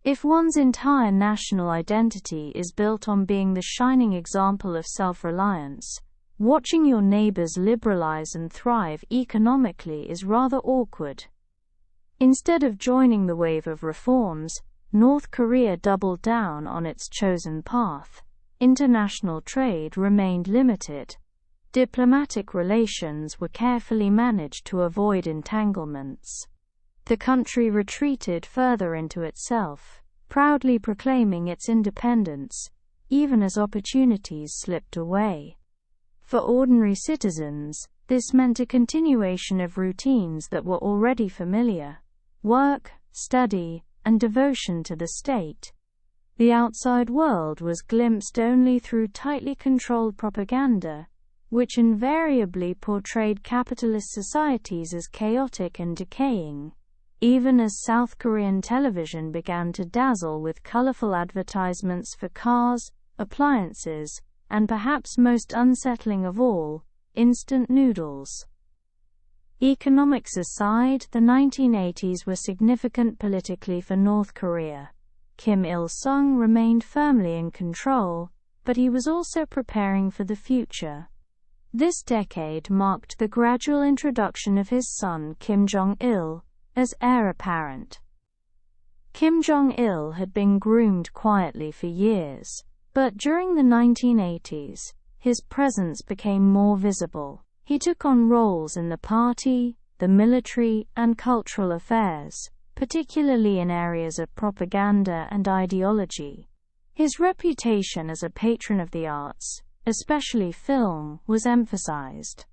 If one's entire national identity is built on being the shining example of self-reliance, watching your neighbors liberalize and thrive economically is rather awkward. Instead of joining the wave of reforms, North Korea doubled down on its chosen path. International trade remained limited. Diplomatic relations were carefully managed to avoid entanglements. The country retreated further into itself, proudly proclaiming its independence, even as opportunities slipped away. For ordinary citizens, this meant a continuation of routines that were already familiar: work, study, and devotion to the state. The outside world was glimpsed only through tightly controlled propaganda, which invariably portrayed capitalist societies as chaotic and decaying, even as South Korean television began to dazzle with colorful advertisements for cars, appliances, and perhaps most unsettling of all, instant noodles. Economics aside, the 1980s were significant politically for North Korea. Kim Il-sung remained firmly in control, but he was also preparing for the future. This decade marked the gradual introduction of his son Kim Jong-il as heir apparent. Kim Jong-il had been groomed quietly for years, but during the 1980s, his presence became more visible. He took on roles in the party, the military, and cultural affairs, particularly in areas of propaganda and ideology. His reputation as a patron of the arts, especially film, was emphasized.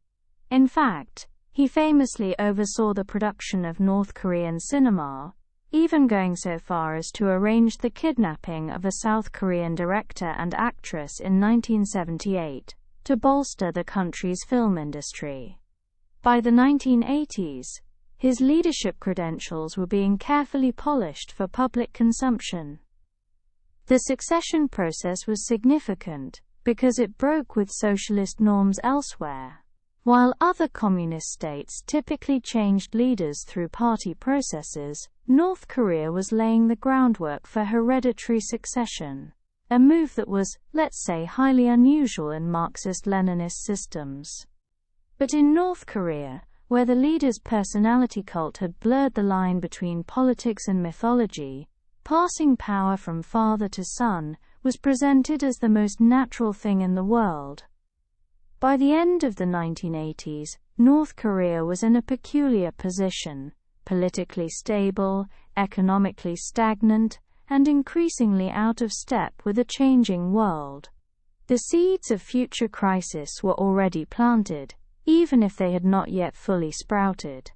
In fact, he famously oversaw the production of North Korean cinema, even going so far as to arrange the kidnapping of a South Korean director and actress in 1978, to bolster the country's film industry. By the 1980s, his leadership credentials were being carefully polished for public consumption. The succession process was significant, because it broke with socialist norms elsewhere. While other communist states typically changed leaders through party processes, North Korea was laying the groundwork for hereditary succession, a move that was, let's say, highly unusual in Marxist-Leninist systems. But in North Korea, where the leader's personality cult had blurred the line between politics and mythology, passing power from father to son was presented as the most natural thing in the world. By the end of the 1980s, North Korea was in a peculiar position: politically stable, economically stagnant, and increasingly out of step with a changing world. The seeds of future crisis were already planted, even if they had not yet fully sprouted.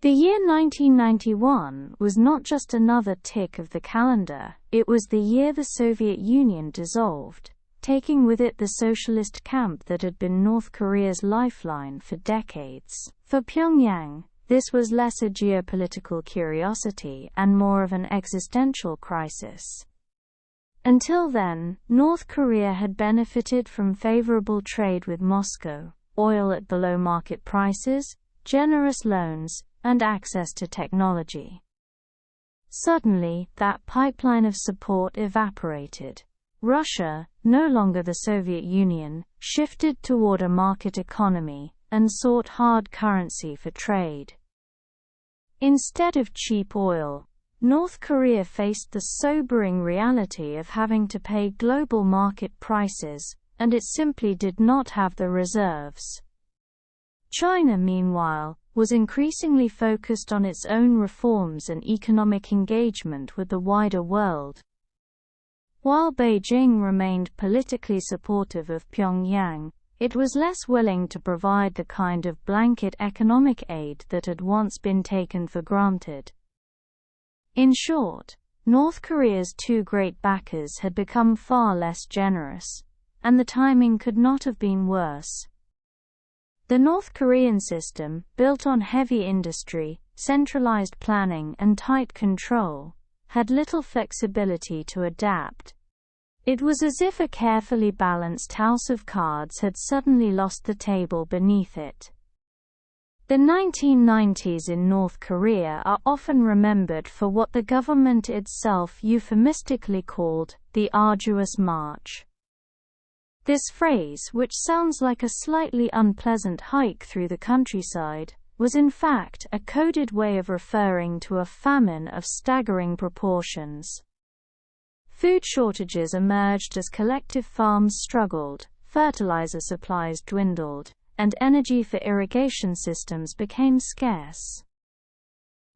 The year 1991 was not just another tick of the calendar, it was the year the Soviet Union dissolved, taking with it the socialist camp that had been North Korea's lifeline for decades. For Pyongyang, this was less a geopolitical curiosity and more of an existential crisis. Until then, North Korea had benefited from favorable trade with Moscow, oil at below-market prices, generous loans, and access to technology. Suddenly, that pipeline of support evaporated. Russia, no longer the Soviet Union, shifted toward a market economy and sought hard currency for trade. Instead of cheap oil, North Korea faced the sobering reality of having to pay global market prices, and it simply did not have the reserves. China, meanwhile, was increasingly focused on its own reforms and economic engagement with the wider world. While Beijing remained politically supportive of Pyongyang, it was less willing to provide the kind of blanket economic aid that had once been taken for granted. In short, North Korea's two great backers had become far less generous, and the timing could not have been worse. The North Korean system, built on heavy industry, centralized planning and tight control, had little flexibility to adapt. It was as if a carefully balanced house of cards had suddenly lost the table beneath it. The 1990s in North Korea are often remembered for what the government itself euphemistically called the arduous march. This phrase, which sounds like a slightly unpleasant hike through the countryside, was in fact a coded way of referring to a famine of staggering proportions. Food shortages emerged as collective farms struggled, fertilizer supplies dwindled, and energy for irrigation systems became scarce.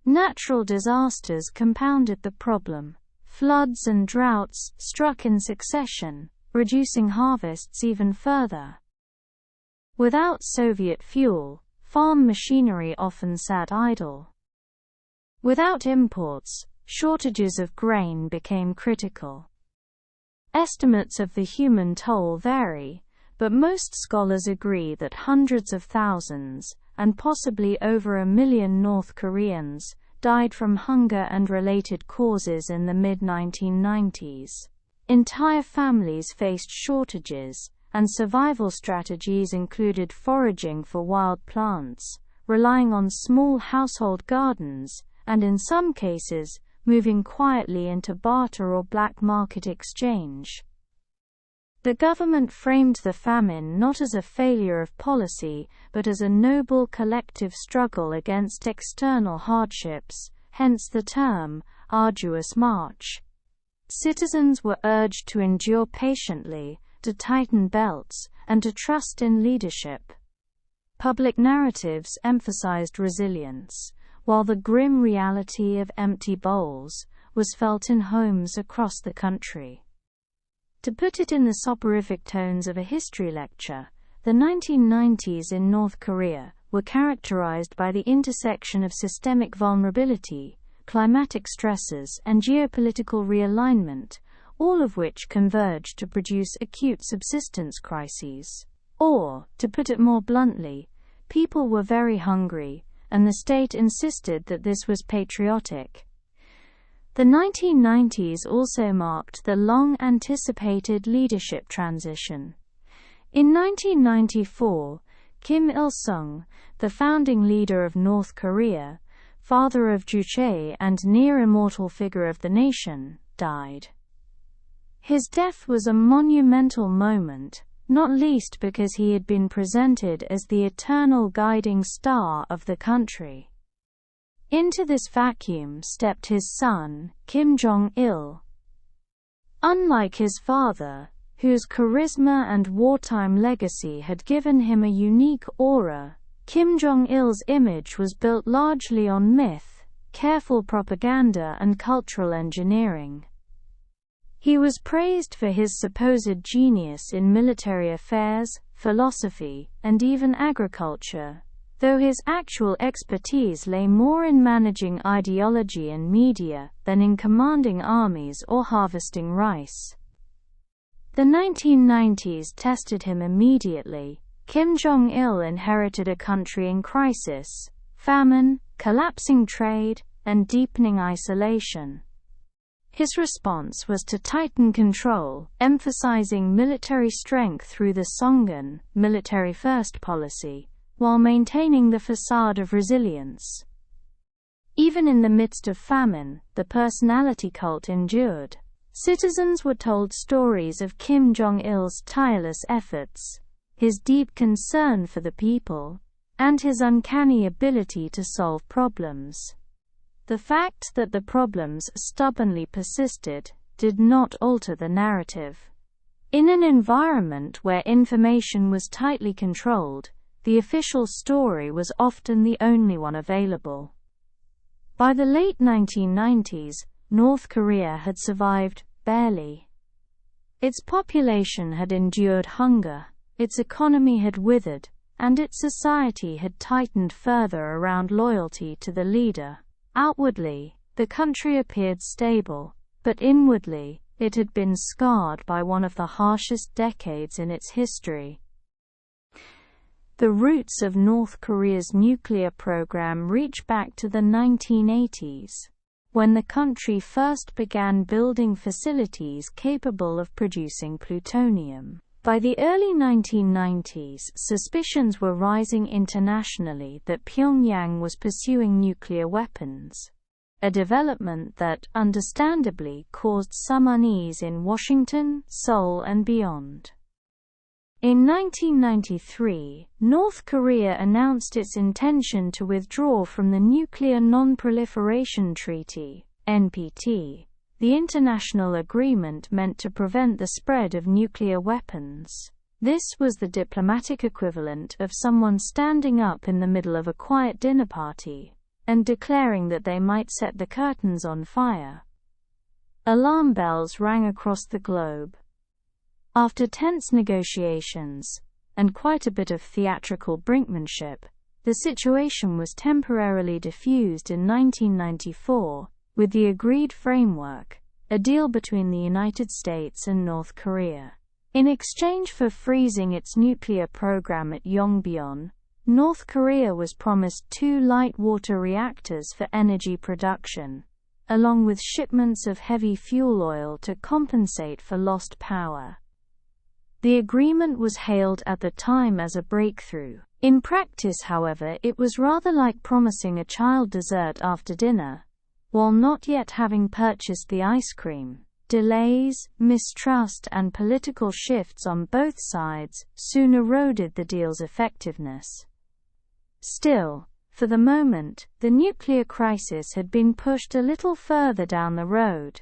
Natural disasters compounded the problem. Floods and droughts struck in succession, reducing harvests even further. Without Soviet fuel, farm machinery often sat idle. Without imports, shortages of grain became critical. Estimates of the human toll vary, but most scholars agree that hundreds of thousands, and possibly over 1 million North Koreans, died from hunger and related causes in the mid-1990s. Entire families faced shortages, and survival strategies included foraging for wild plants, relying on small household gardens, and in some cases, moving quietly into barter or black market exchange. The government framed the famine not as a failure of policy, but as a noble collective struggle against external hardships, hence the term, arduous march. Citizens were urged to endure patiently, to tighten belts, and to trust in leadership. Public narratives emphasized resilience, while the grim reality of empty bowls was felt in homes across the country. To put it in the soporific tones of a history lecture, the 1990s in North Korea were characterized by the intersection of systemic vulnerability, climatic stresses, and geopolitical realignment, all of which converged to produce acute subsistence crises. Or, to put it more bluntly, people were very hungry, and the state insisted that this was patriotic. The 1990s also marked the long-anticipated leadership transition. In 1994, Kim Il-sung, the founding leader of North Korea, father of Juche and near-immortal figure of the nation, died. His death was a monumental moment, not least because he had been presented as the eternal guiding star of the country. Into this vacuum stepped his son, Kim Jong Un. Unlike his father, whose charisma and wartime legacy had given him a unique aura, Kim Jong-il's image was built largely on myth, careful propaganda and cultural engineering. He was praised for his supposed genius in military affairs, philosophy, and even agriculture, though his actual expertise lay more in managing ideology and media than in commanding armies or harvesting rice. The 1990s tested him immediately. Kim Jong Un inherited a country in crisis, famine, collapsing trade, and deepening isolation. His response was to tighten control, emphasizing military strength through the Songun, military-first policy, while maintaining the facade of resilience. Even in the midst of famine, the personality cult endured. Citizens were told stories of Kim Jong-il's tireless efforts, his deep concern for the people, and his uncanny ability to solve problems. The fact that the problems stubbornly persisted did not alter the narrative. In an environment where information was tightly controlled, the official story was often the only one available. By the late 1990s, North Korea had survived barely. Its population had endured hunger, its economy had withered, and its society had tightened further around loyalty to the leader. Outwardly, the country appeared stable, but inwardly, it had been scarred by one of the harshest decades in its history. The roots of North Korea's nuclear program reach back to the 1980s, when the country first began building facilities capable of producing plutonium. By the early 1990s, suspicions were rising internationally that Pyongyang was pursuing nuclear weapons, a development that, understandably, caused some unease in Washington, Seoul, and beyond. In 1993, North Korea announced its intention to withdraw from the Nuclear Non-Proliferation Treaty (NPT), the international agreement meant to prevent the spread of nuclear weapons. This was the diplomatic equivalent of someone standing up in the middle of a quiet dinner party and declaring that they might set the curtains on fire. Alarm bells rang across the globe. After tense negotiations, and quite a bit of theatrical brinkmanship, the situation was temporarily diffused in 1994, with the agreed framework, a deal between the United States and North Korea. In exchange for freezing its nuclear program at Yongbyon, North Korea was promised 2 light water reactors for energy production, along with shipments of heavy fuel oil to compensate for lost power. The agreement was hailed at the time as a breakthrough. In practice, however, it was rather like promising a child dessert after dinner, while not yet having purchased the ice cream. Delays, mistrust, and political shifts on both sides soon eroded the deal's effectiveness. Still, for the moment, the nuclear crisis had been pushed a little further down the road.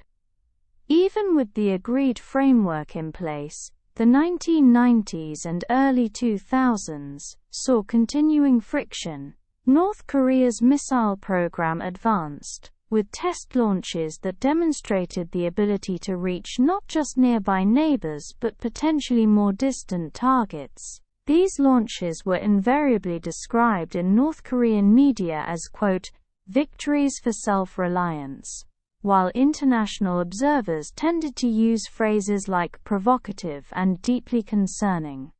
Even with the agreed framework in place, the 1990s and early 2000s saw continuing friction. North Korea's missile program advanced, with test launches that demonstrated the ability to reach not just nearby neighbors but potentially more distant targets. These launches were invariably described in North Korean media as, quote, victories for self-reliance, while international observers tended to use phrases like provocative and deeply concerning.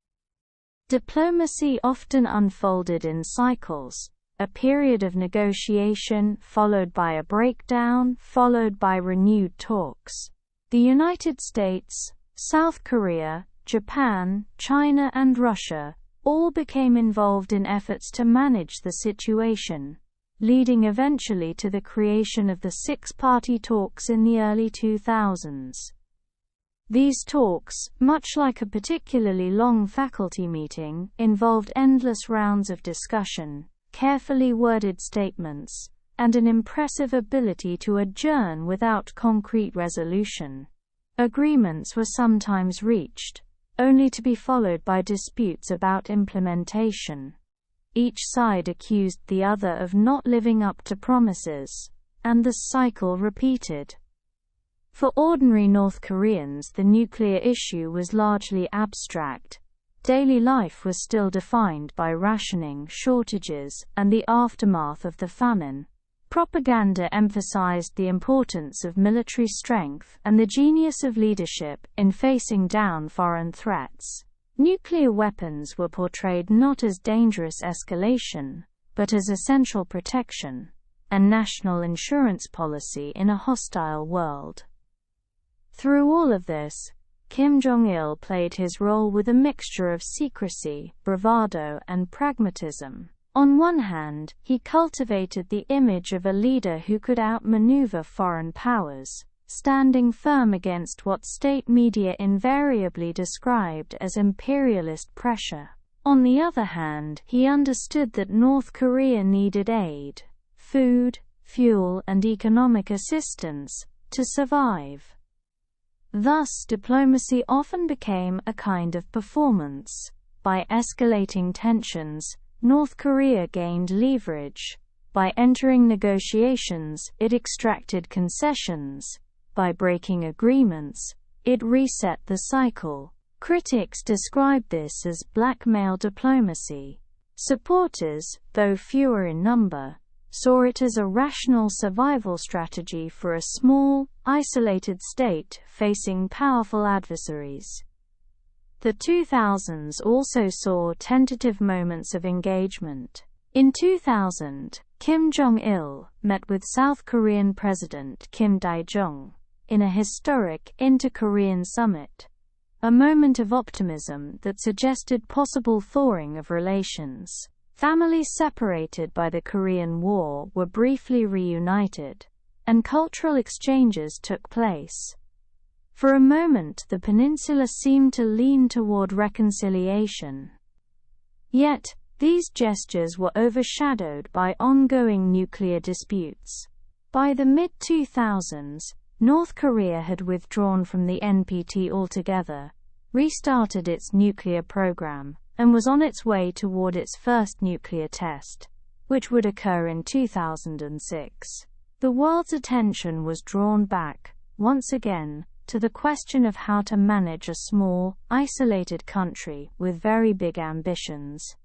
Diplomacy often unfolded in cycles, a period of negotiation followed by a breakdown, followed by renewed talks. The United States, South Korea, Japan, China, and Russia all became involved in efforts to manage the situation, leading eventually to the creation of the six-party talks in the early 2000s. These talks, much like a particularly long faculty meeting, involved endless rounds of discussion, carefully worded statements, and an impressive ability to adjourn without concrete resolution. Agreements were sometimes reached, only to be followed by disputes about implementation. Each side accused the other of not living up to promises, and the cycle repeated. For ordinary North Koreans, the nuclear issue was largely abstract. Daily life was still defined by rationing, shortages, and the aftermath of the famine. Propaganda emphasized the importance of military strength and the genius of leadership in facing down foreign threats. Nuclear weapons were portrayed not as dangerous escalation, but as essential protection and national insurance policy in a hostile world. Through all of this, Kim Jong-il played his role with a mixture of secrecy, bravado, and pragmatism. On one hand, he cultivated the image of a leader who could outmaneuver foreign powers, standing firm against what state media invariably described as imperialist pressure. On the other hand, he understood that North Korea needed aid, food, fuel, and economic assistance to survive. Thus, diplomacy often became a kind of performance. By escalating tensions, North Korea gained leverage. By entering negotiations, it extracted concessions. By breaking agreements, it reset the cycle. Critics describe this as blackmail diplomacy. Supporters, though fewer in number, saw it as a rational survival strategy for a small, isolated state facing powerful adversaries. The 2000s also saw tentative moments of engagement. In 2000, Kim Jong-il met with South Korean President Kim Dae-jung in a historic inter-Korean summit, a moment of optimism that suggested possible thawing of relations. Families separated by the Korean War were briefly reunited, and cultural exchanges took place. For a moment, the peninsula seemed to lean toward reconciliation. Yet, these gestures were overshadowed by ongoing nuclear disputes. By the mid-2000s, North Korea had withdrawn from the NPT altogether, restarted its nuclear program, and was on its way toward its first nuclear test, which would occur in 2006. The world's attention was drawn back, once again, to the question of how to manage a small, isolated country with very big ambitions.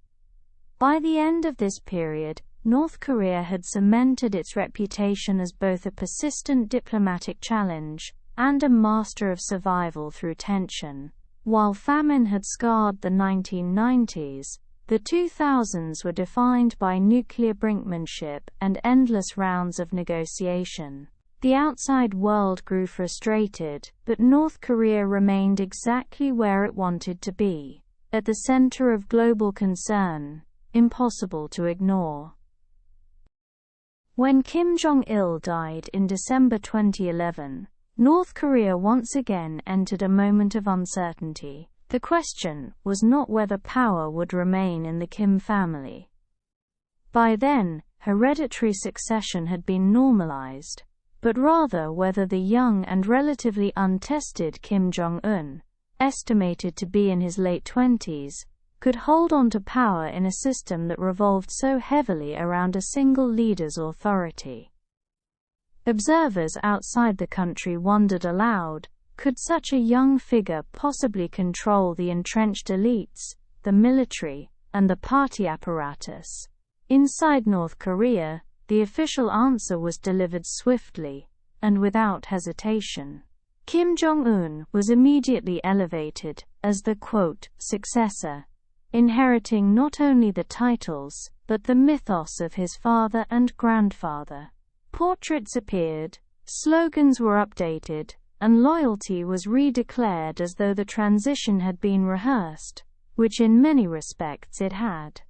By the end of this period, North Korea had cemented its reputation as both a persistent diplomatic challenge and a master of survival through tension. While famine had scarred the 1990s, the 2000s were defined by nuclear brinkmanship and endless rounds of negotiation. The outside world grew frustrated, but North Korea remained exactly where it wanted to be, at the center of global concern, impossible to ignore. When Kim Jong-il died in December 2011, North Korea once again entered a moment of uncertainty. The question was not whether power would remain in the Kim family. By then, hereditary succession had been normalized, but rather whether the young and relatively untested Kim Jong Un, estimated to be in his late 20s, could hold on to power in a system that revolved so heavily around a single leader's authority. Observers outside the country wondered aloud, could such a young figure possibly control the entrenched elites, the military, and the party apparatus? Inside North Korea, the official answer was delivered swiftly, and without hesitation. Kim Jong-un was immediately elevated as the, quote, successor, inheriting not only the titles, but the mythos of his father and grandfather. Portraits appeared, slogans were updated, and loyalty was redeclared as though the transition had been rehearsed, which in many respects it had.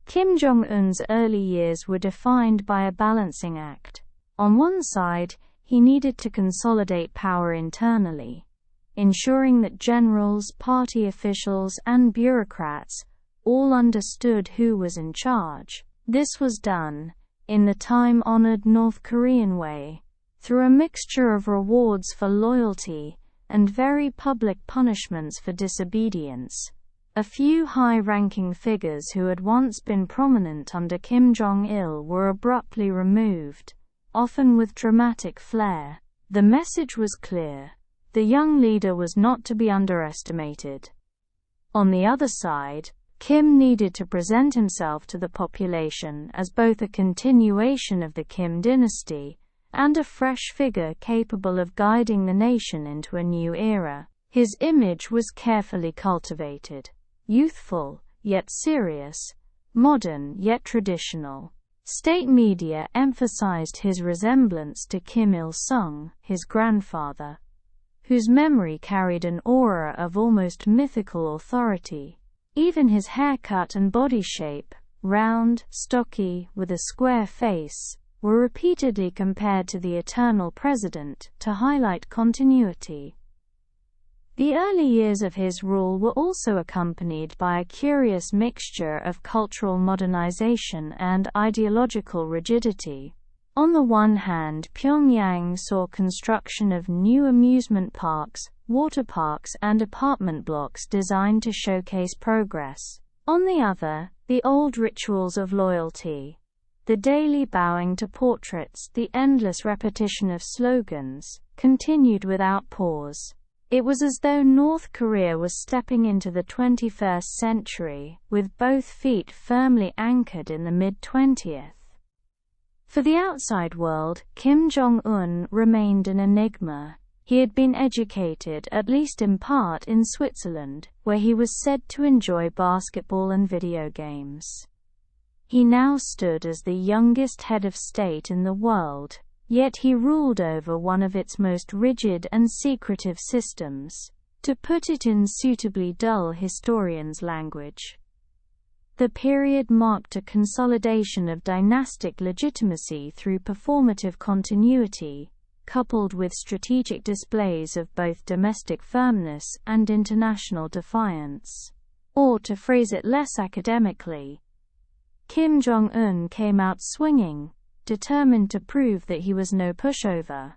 Kim Jong-un's early years were defined by a balancing act. On one side, he needed to consolidate power internally, ensuring that generals, party officials, and bureaucrats all understood who was in charge. This was done, in the time-honored North Korean way, through a mixture of rewards for loyalty and very public punishments for disobedience. A few high-ranking figures who had once been prominent under Kim Jong-il were abruptly removed, often with dramatic flair. The message was clear: the young leader was not to be underestimated. On the other side, Kim needed to present himself to the population as both a continuation of the Kim dynasty and a fresh figure capable of guiding the nation into a new era. His image was carefully cultivated, youthful yet serious, modern yet traditional. State media emphasized his resemblance to Kim Il-sung, his grandfather, whose memory carried an aura of almost mythical authority. Even his haircut and body shape, round, stocky, with a square face, were repeatedly compared to the eternal president to highlight continuity. The early years of his rule were also accompanied by a curious mixture of cultural modernization and ideological rigidity. On the one hand, Pyongyang saw construction of new amusement parks, water parks and apartment blocks designed to showcase progress. On the other, the old rituals of loyalty, the daily bowing to portraits, the endless repetition of slogans, continued without pause. It was as though North Korea was stepping into the 21st century, with both feet firmly anchored in the mid-20th. For the outside world, Kim Jong Un remained an enigma. He had been educated, at least in part, in Switzerland, where he was said to enjoy basketball and video games. He now stood as the youngest head of state in the world, yet he ruled over one of its most rigid and secretive systems, to put it in suitably dull historians' language. The period marked a consolidation of dynastic legitimacy through performative continuity, coupled with strategic displays of both domestic firmness and international defiance. Or to phrase it less academically, Kim Jong Un came out swinging, determined to prove that he was no pushover.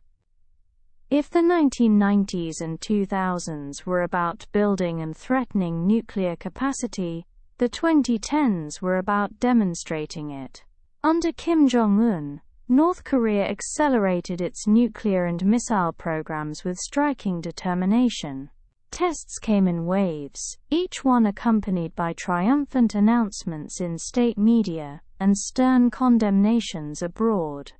If the 1990s and 2000s were about building and threatening nuclear capacity, the 2010s were about demonstrating it. Under Kim Jong Un, North Korea accelerated its nuclear and missile programs with striking determination. Tests came in waves, each one accompanied by triumphant announcements in state media and stern condemnations abroad.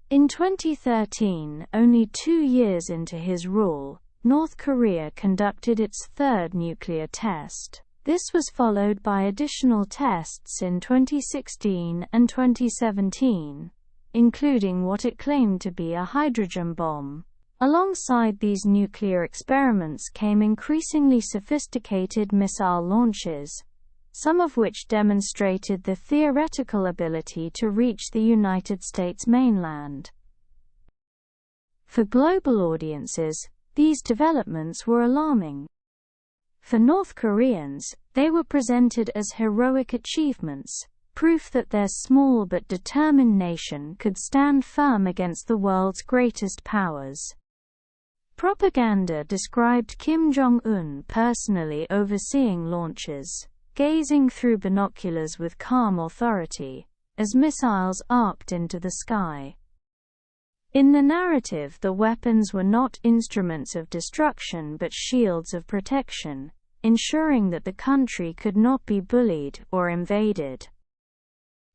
In 2013, only 2 years into his rule, North Korea conducted its third nuclear test. This was followed by additional tests in 2016 and 2017, including what it claimed to be a hydrogen bomb. Alongside these nuclear experiments came increasingly sophisticated missile launches, some of which demonstrated the theoretical ability to reach the United States mainland. For global audiences, these developments were alarming. For North Koreans, they were presented as heroic achievements, proof that their small but determined nation could stand firm against the world's greatest powers. Propaganda described Kim Jong Un personally overseeing launches, gazing through binoculars with calm authority, as missiles arced into the sky. In the narrative, the weapons were not instruments of destruction but shields of protection, ensuring that the country could not be bullied or invaded.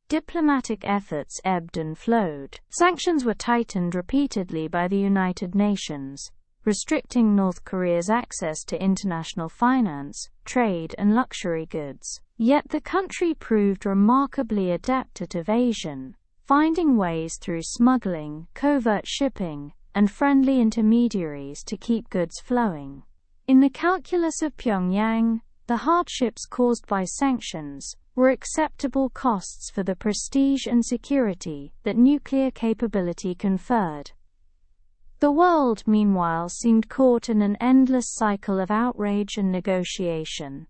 Diplomatic efforts ebbed and flowed. Sanctions were tightened repeatedly by the United Nations, restricting North Korea's access to international finance, trade and luxury goods. Yet the country proved remarkably adept at evasion, finding ways through smuggling, covert shipping, and friendly intermediaries to keep goods flowing. In the calculus of Pyongyang, the hardships caused by sanctions were acceptable costs for the prestige and security that nuclear capability conferred. The world, meanwhile, seemed caught in an endless cycle of outrage and negotiation.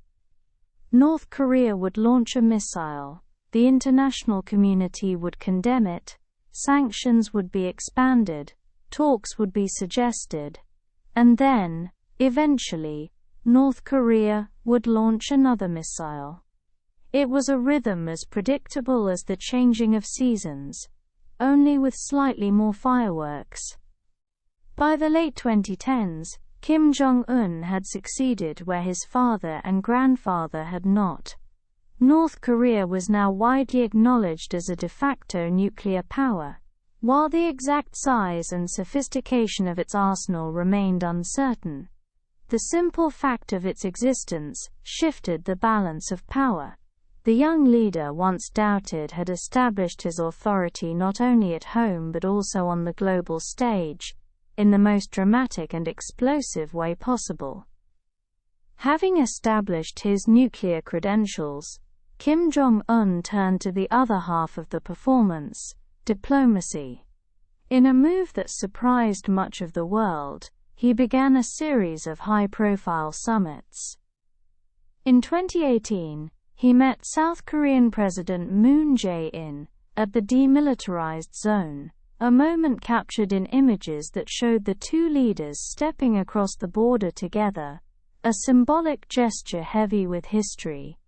North Korea would launch a missile, the international community would condemn it, sanctions would be expanded, talks would be suggested, and then, eventually, North Korea would launch another missile. It was a rhythm as predictable as the changing of seasons, only with slightly more fireworks. By the late 2010s, Kim Jong Un had succeeded where his father and grandfather had not. North Korea was now widely acknowledged as a de facto nuclear power. While the exact size and sophistication of its arsenal remained uncertain, the simple fact of its existence shifted the balance of power. The young leader, once doubted, had established his authority not only at home but also on the global stage, in the most dramatic and explosive way possible. Having established his nuclear credentials, Kim Jong Un turned to the other half of the performance, diplomacy. In a move that surprised much of the world, he began a series of high-profile summits. In 2018, he met South Korean President Moon Jae-in at the demilitarized zone, a moment captured in images that showed the two leaders stepping across the border together, a symbolic gesture heavy with history.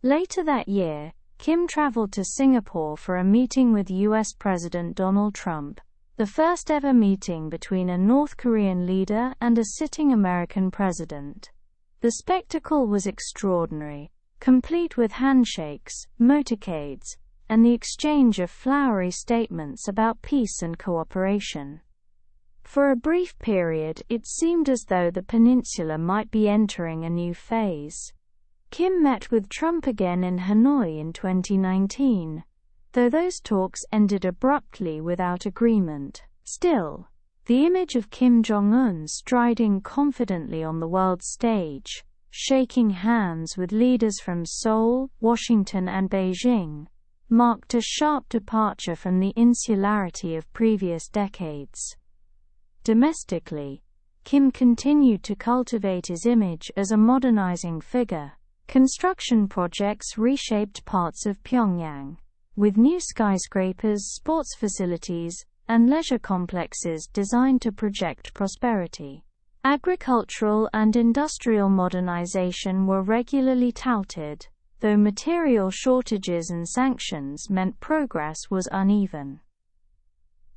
Later that year, Kim traveled to Singapore for a meeting with U.S. President Donald Trump, the first ever meeting between a North Korean leader and a sitting American president. The spectacle was extraordinary, complete with handshakes, motorcades, and the exchange of flowery statements about peace and cooperation. For a brief period, it seemed as though the peninsula might be entering a new phase. Kim met with Trump again in Hanoi in 2019, though those talks ended abruptly without agreement. Still, the image of Kim Jong Un striding confidently on the world stage, shaking hands with leaders from Seoul, Washington and Beijing, marked a sharp departure from the insularity of previous decades. Domestically, Kim continued to cultivate his image as a modernizing figure. Construction projects reshaped parts of Pyongyang, with new skyscrapers, sports facilities, and leisure complexes designed to project prosperity. Agricultural and industrial modernization were regularly touted, though material shortages and sanctions meant progress was uneven.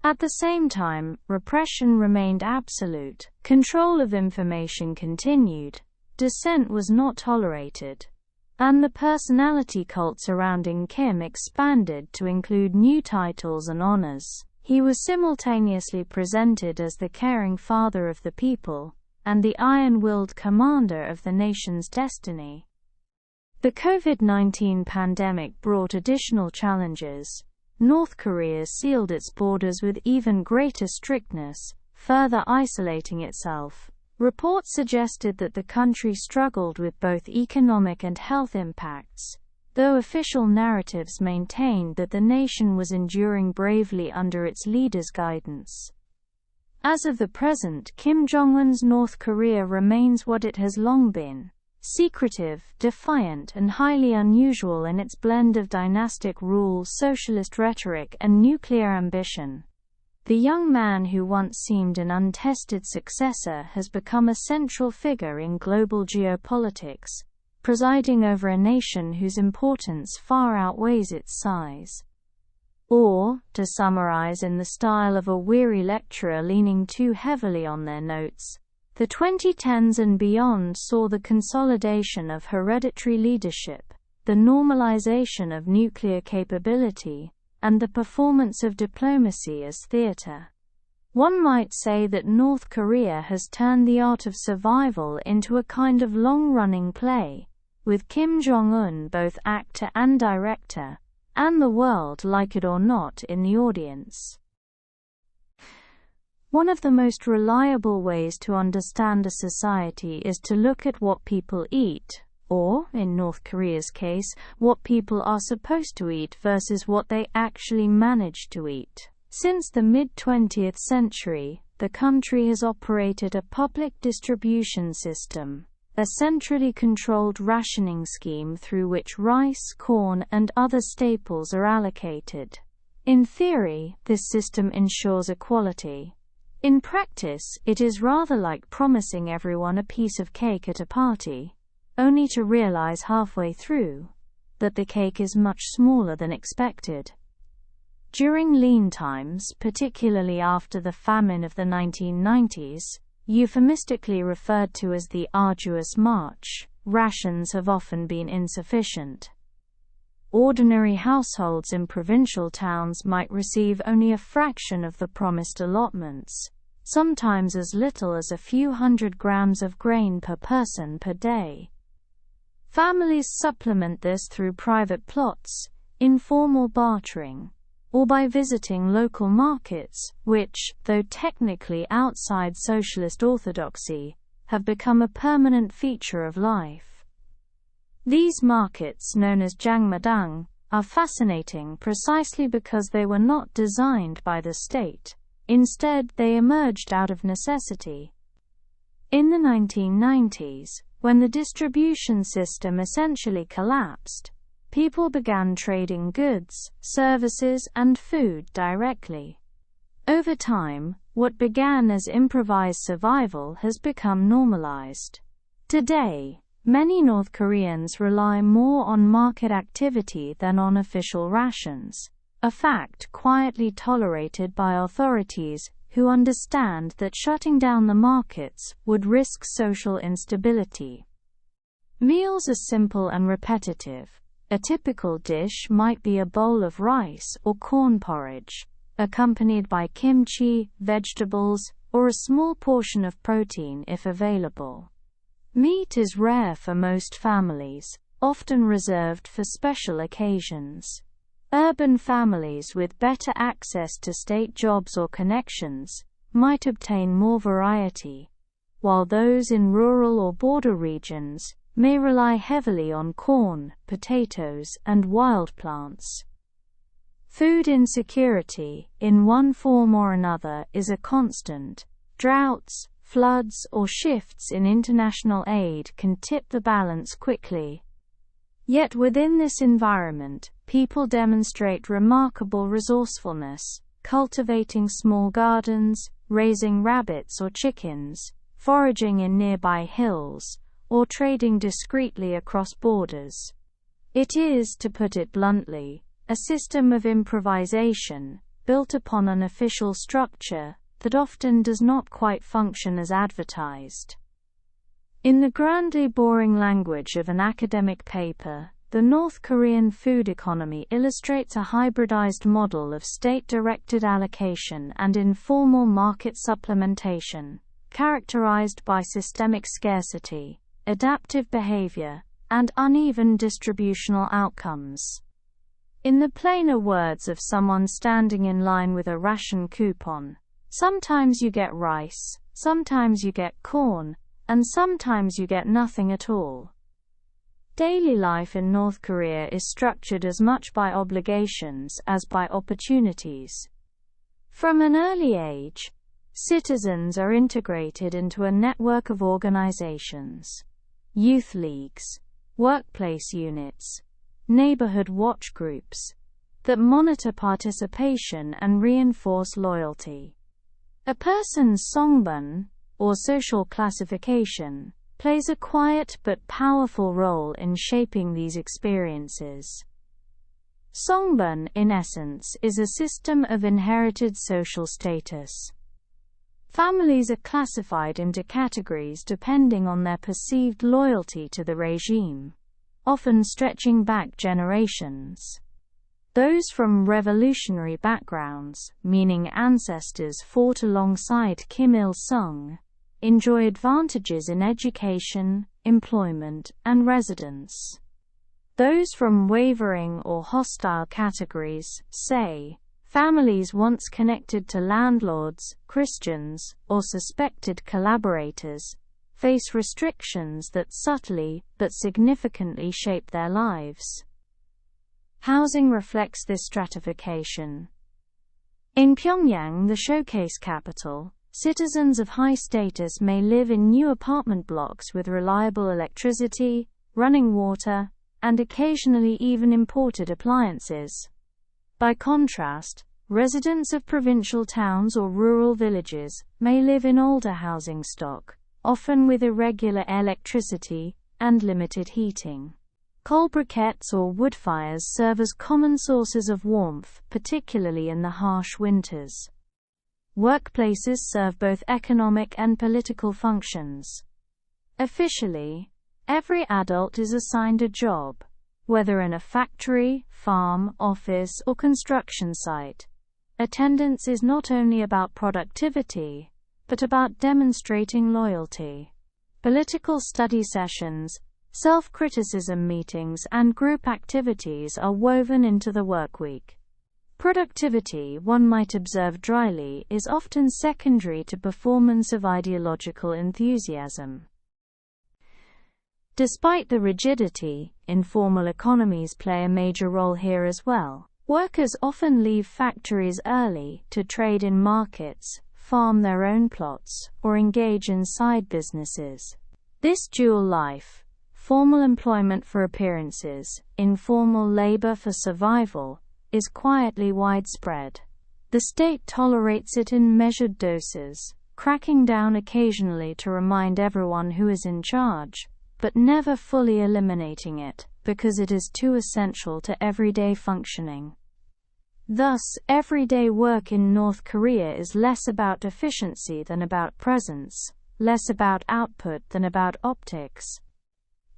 At the same time, repression remained absolute, control of information continued, dissent was not tolerated, and the personality cult surrounding Kim expanded to include new titles and honors. He was simultaneously presented as the caring father of the people, and the iron-willed commander of the nation's destiny. The COVID-19 pandemic brought additional challenges. North Korea sealed its borders with even greater strictness, further isolating itself. Reports suggested that the country struggled with both economic and health impacts, though official narratives maintained that the nation was enduring bravely under its leader's guidance. As of the present, Kim Jong Un's North Korea remains what it has long been: secretive, defiant, and highly unusual in its blend of dynastic rule, socialist rhetoric, and nuclear ambition. The young man who once seemed an untested successor has become a central figure in global geopolitics, presiding over a nation whose importance far outweighs its size. Or, to summarize in the style of a weary lecturer leaning too heavily on their notes, the 2010s and beyond saw the consolidation of hereditary leadership, the normalization of nuclear capability, and the performance of diplomacy as theater. One might say that North Korea has turned the art of survival into a kind of long-running play, with Kim Jong Un both actor and director, and the world, like it or not, in the audience. One of the most reliable ways to understand a society is to look at what people eat, or, in North Korea's case, what people are supposed to eat versus what they actually manage to eat. Since the mid-20th century, the country has operated a public distribution system, a centrally controlled rationing scheme through which rice, corn, and other staples are allocated. In theory, this system ensures equality. In practice, it is rather like promising everyone a piece of cake at a party, only to realize halfway through that the cake is much smaller than expected. During lean times, particularly after the famine of the 1990s, euphemistically referred to as the arduous march, rations have often been insufficient. ordinary households in provincial towns might receive only a fraction of the promised allotments, sometimes as little as a few hundred grams of grain per person per day. Families supplement this through private plots, informal bartering, or by visiting local markets, which, though technically outside socialist orthodoxy, have become a permanent feature of life. These markets, known as jangmadang, are fascinating precisely because they were not designed by the state. Instead, they emerged out of necessity. In the 1990s, when the distribution system essentially collapsed, people began trading goods, services, and food directly. Over time, what began as improvised survival has become normalized. Today, many North Koreans rely more on market activity than on official rations, a fact quietly tolerated by authorities who understand that shutting down the markets would risk social instability. Meals are simple and repetitive. A typical dish might be a bowl of rice or corn porridge, accompanied by kimchi, vegetables, or a small portion of protein if available. Meat is rare for most families, often reserved for special occasions. Urban families with better access to state jobs or connections might obtain more variety, while those in rural or border regions may rely heavily on corn, potatoes, and wild plants. Food insecurity, in one form or another, is a constant. Droughts, floods, or shifts in international aid can tip the balance quickly. Yet within this environment, people demonstrate remarkable resourcefulness, cultivating small gardens, raising rabbits or chickens, foraging in nearby hills, or trading discreetly across borders. It is, to put it bluntly, a system of improvisation, built upon an official structure that often does not quite function as advertised. In the grandly boring language of an academic paper, the North Korean food economy illustrates a hybridized model of state-directed allocation and informal market supplementation, characterized by systemic scarcity, adaptive behavior, and uneven distributional outcomes. In the plainer words of someone standing in line with a ration coupon, sometimes you get rice, sometimes you get corn, and sometimes you get nothing at all. Daily life in North Korea is structured as much by obligations as by opportunities. From an early age, citizens are integrated into a network of organizations, youth leagues, workplace units, neighborhood watch groups, that monitor participation and reinforce loyalty. A person's songbun, or social classification, plays a quiet but powerful role in shaping these experiences. Songbun, in essence, is a system of inherited social status. Families are classified into categories depending on their perceived loyalty to the regime, often stretching back generations. Those from revolutionary backgrounds, meaning ancestors fought alongside Kim Il-sung, enjoy advantages in education, employment, and residence. Those from wavering or hostile categories, say, families once connected to landlords, Christians, or suspected collaborators, face restrictions that subtly but significantly shape their lives. Housing reflects this stratification. In Pyongyang, the showcase capital, citizens of high status may live in new apartment blocks with reliable electricity, running water, and occasionally even imported appliances. By contrast, residents of provincial towns or rural villages may live in older housing stock, often with irregular electricity and limited heating. Coal briquettes or wood fires serve as common sources of warmth, particularly in the harsh winters. Workplaces serve both economic and political functions. Officially, every adult is assigned a job. Whether in a factory, farm, office, or construction site, attendance is not only about productivity, but about demonstrating loyalty. Political study sessions, self-criticism meetings, and group activities are woven into the workweek. Productivity, one might observe dryly, is often secondary to performance of ideological enthusiasm. Despite the rigidity, informal economies play a major role here as well. Workers often leave factories early to trade in markets, farm their own plots, or engage in side businesses. This dual life, formal employment for appearances, informal labor for survival, is quietly widespread. The state tolerates it in measured doses, cracking down occasionally to remind everyone who is in charge, but never fully eliminating it, because it is too essential to everyday functioning. Thus, everyday work in North Korea is less about efficiency than about presence, less about output than about optics.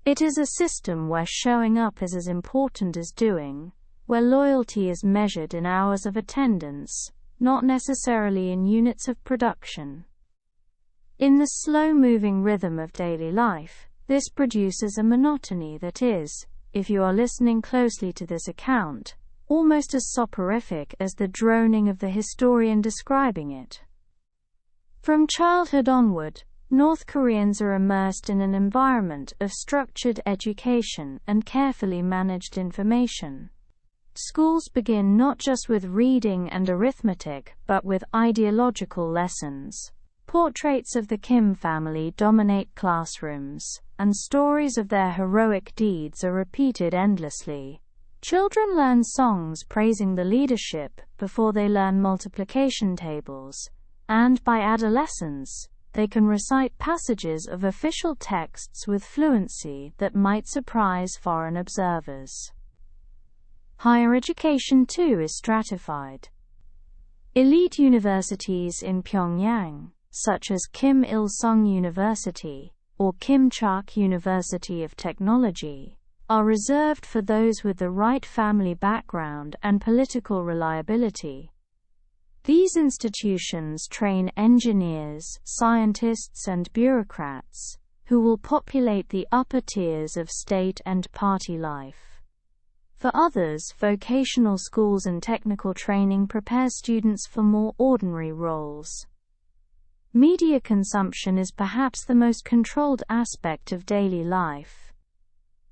It is a system where showing up is as important as doing, where loyalty is measured in hours of attendance, not necessarily in units of production. In the slow-moving rhythm of daily life, this produces a monotony that is, if you are listening closely to this account, almost as soporific as the droning of the historian describing it. From childhood onward, North Koreans are immersed in an environment of structured education and carefully managed information. Schools begin not just with reading and arithmetic, but with ideological lessons. Portraits of the Kim family dominate classrooms, and stories of their heroic deeds are repeated endlessly. Children learn songs praising the leadership before they learn multiplication tables, and by adolescence, they can recite passages of official texts with fluency that might surprise foreign observers. Higher education too is stratified. Elite universities in Pyongyang, such as Kim Il-sung University, or Kim Chak University of Technology, are reserved for those with the right family background and political reliability. These institutions train engineers, scientists, and bureaucrats, who will populate the upper tiers of state and party life. For others, vocational schools and technical training prepare students for more ordinary roles. Media consumption is perhaps the most controlled aspect of daily life.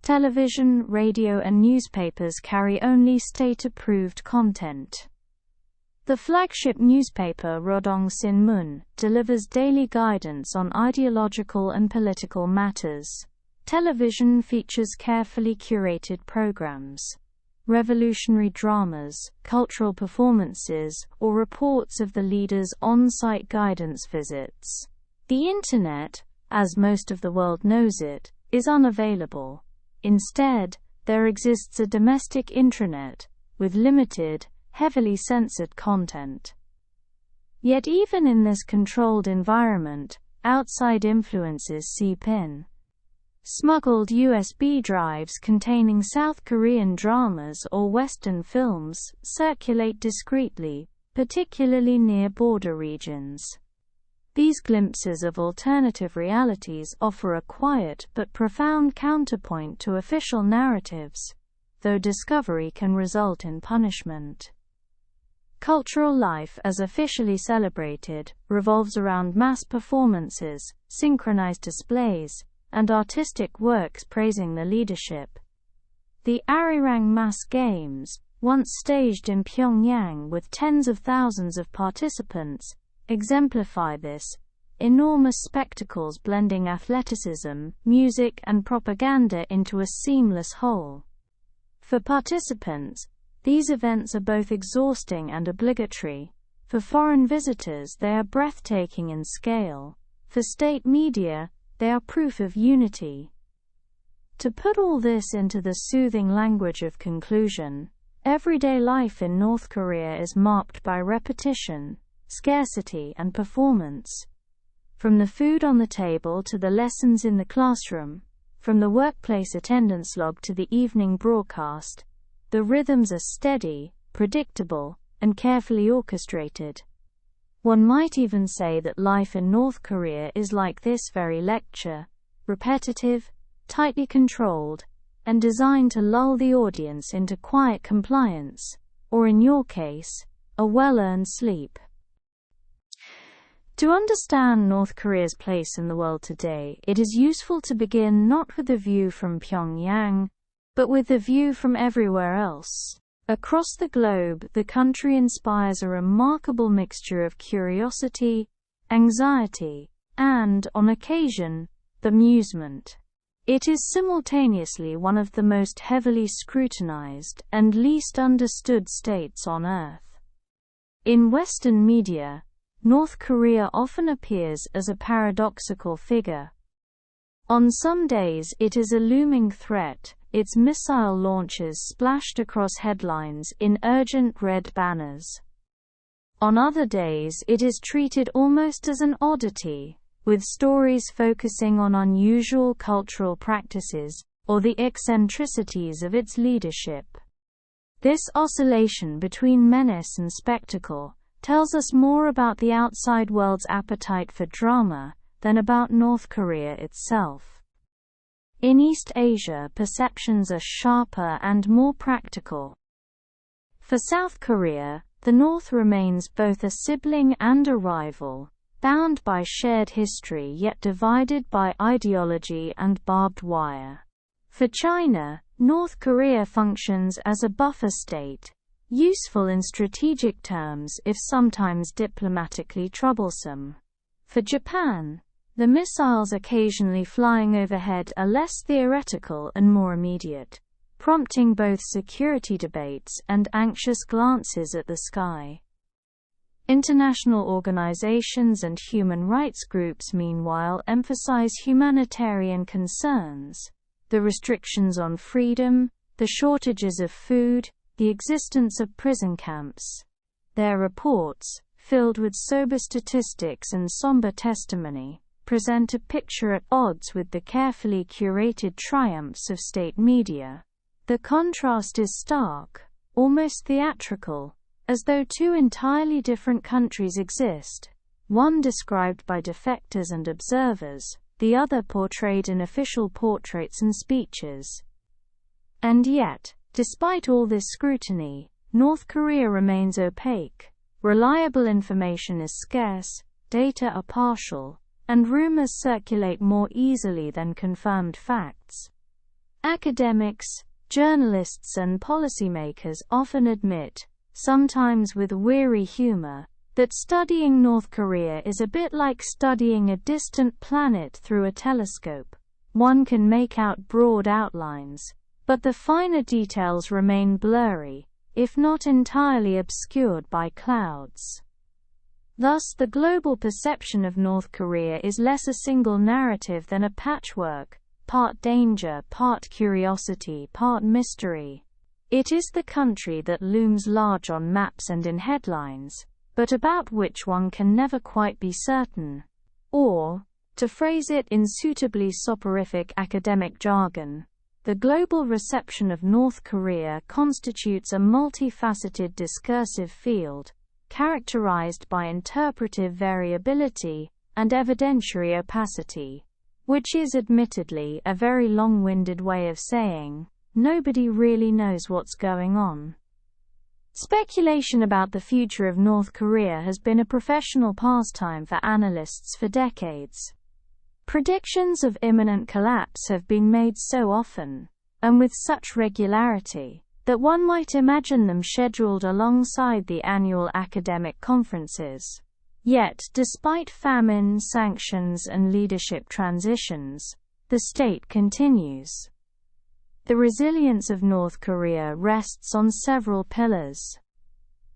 Television, radio, and newspapers carry only state-approved content. The flagship newspaper Rodong Sinmun delivers daily guidance on ideological and political matters. Television features carefully curated programs, revolutionary dramas, cultural performances, or reports of the leaders' on-site guidance visits. The Internet, as most of the world knows it, is unavailable. Instead, there exists a domestic intranet, with limited, heavily censored content. Yet even in this controlled environment, outside influences seep in. Smuggled USB drives containing South Korean dramas or Western films circulate discreetly, particularly near border regions. These glimpses of alternative realities offer a quiet but profound counterpoint to official narratives, though discovery can result in punishment. Cultural life, as officially celebrated, revolves around mass performances, synchronized displays, and artistic works praising the leadership. The Arirang Mass Games, once staged in Pyongyang with tens of thousands of participants, exemplify this. Enormous spectacles blending athleticism, music, and propaganda into a seamless whole. For participants, these events are both exhausting and obligatory. For foreign visitors, they are breathtaking in scale. For state media, they are proof of unity. To put all this into the soothing language of conclusion, everyday life in North Korea is marked by repetition, scarcity, and performance. From the food on the table to the lessons in the classroom, From the workplace attendance log to the evening broadcast, the rhythms are steady, predictable, and carefully orchestrated. One might even say that life in North Korea is like this very lecture, repetitive, tightly controlled, and designed to lull the audience into quiet compliance, or in your case, a well-earned sleep. To understand North Korea's place in the world today, it is useful to begin not with the view from Pyongyang, but with the view from everywhere else. Across the globe, the country inspires a remarkable mixture of curiosity, anxiety, and, on occasion, amusement. It is simultaneously one of the most heavily scrutinized and least understood states on Earth. In Western media, North Korea often appears as a paradoxical figure. On some days it is a looming threat, its missile launches splashed across headlines in urgent red banners. On other days it is treated almost as an oddity, with stories focusing on unusual cultural practices, or the eccentricities of its leadership. This oscillation between menace and spectacle tells us more about the outside world's appetite for drama than about North Korea itself. In East Asia, perceptions are sharper and more practical. For South Korea, the North remains both a sibling and a rival, bound by shared history yet divided by ideology and barbed wire. For China, North Korea functions as a buffer state, useful in strategic terms if sometimes diplomatically troublesome. For Japan, the missiles occasionally flying overhead are less theoretical and more immediate, prompting both security debates and anxious glances at the sky. International organizations and human rights groups meanwhile emphasize humanitarian concerns, the restrictions on freedom, the shortages of food, the existence of prison camps. Their reports, filled with sober statistics and somber testimony, present a picture at odds with the carefully curated triumphs of state media. The contrast is stark, almost theatrical, as though two entirely different countries exist, one described by defectors and observers, the other portrayed in official portraits and speeches. And yet, despite all this scrutiny, North Korea remains opaque. Reliable information is scarce, data are partial, and rumors circulate more easily than confirmed facts. Academics, journalists and policymakers often admit, sometimes with weary humor, that studying North Korea is a bit like studying a distant planet through a telescope. One can make out broad outlines, but the finer details remain blurry, if not entirely obscured by clouds. Thus, the global perception of North Korea is less a single narrative than a patchwork, part danger, part curiosity, part mystery. It is the country that looms large on maps and in headlines, but about which one can never quite be certain. Or, to phrase it in suitably soporific academic jargon, the global reception of North Korea constitutes a multifaceted discursive field, characterized by interpretive variability and evidentiary opacity, which is admittedly a very long-winded way of saying, nobody really knows what's going on. Speculation about the future of North Korea has been a professional pastime for analysts for decades. Predictions of imminent collapse have been made so often, and with such regularity, that one might imagine them scheduled alongside the annual academic conferences. Yet, despite famine, sanctions, and leadership transitions, the state continues. The resilience of North Korea rests on several pillars.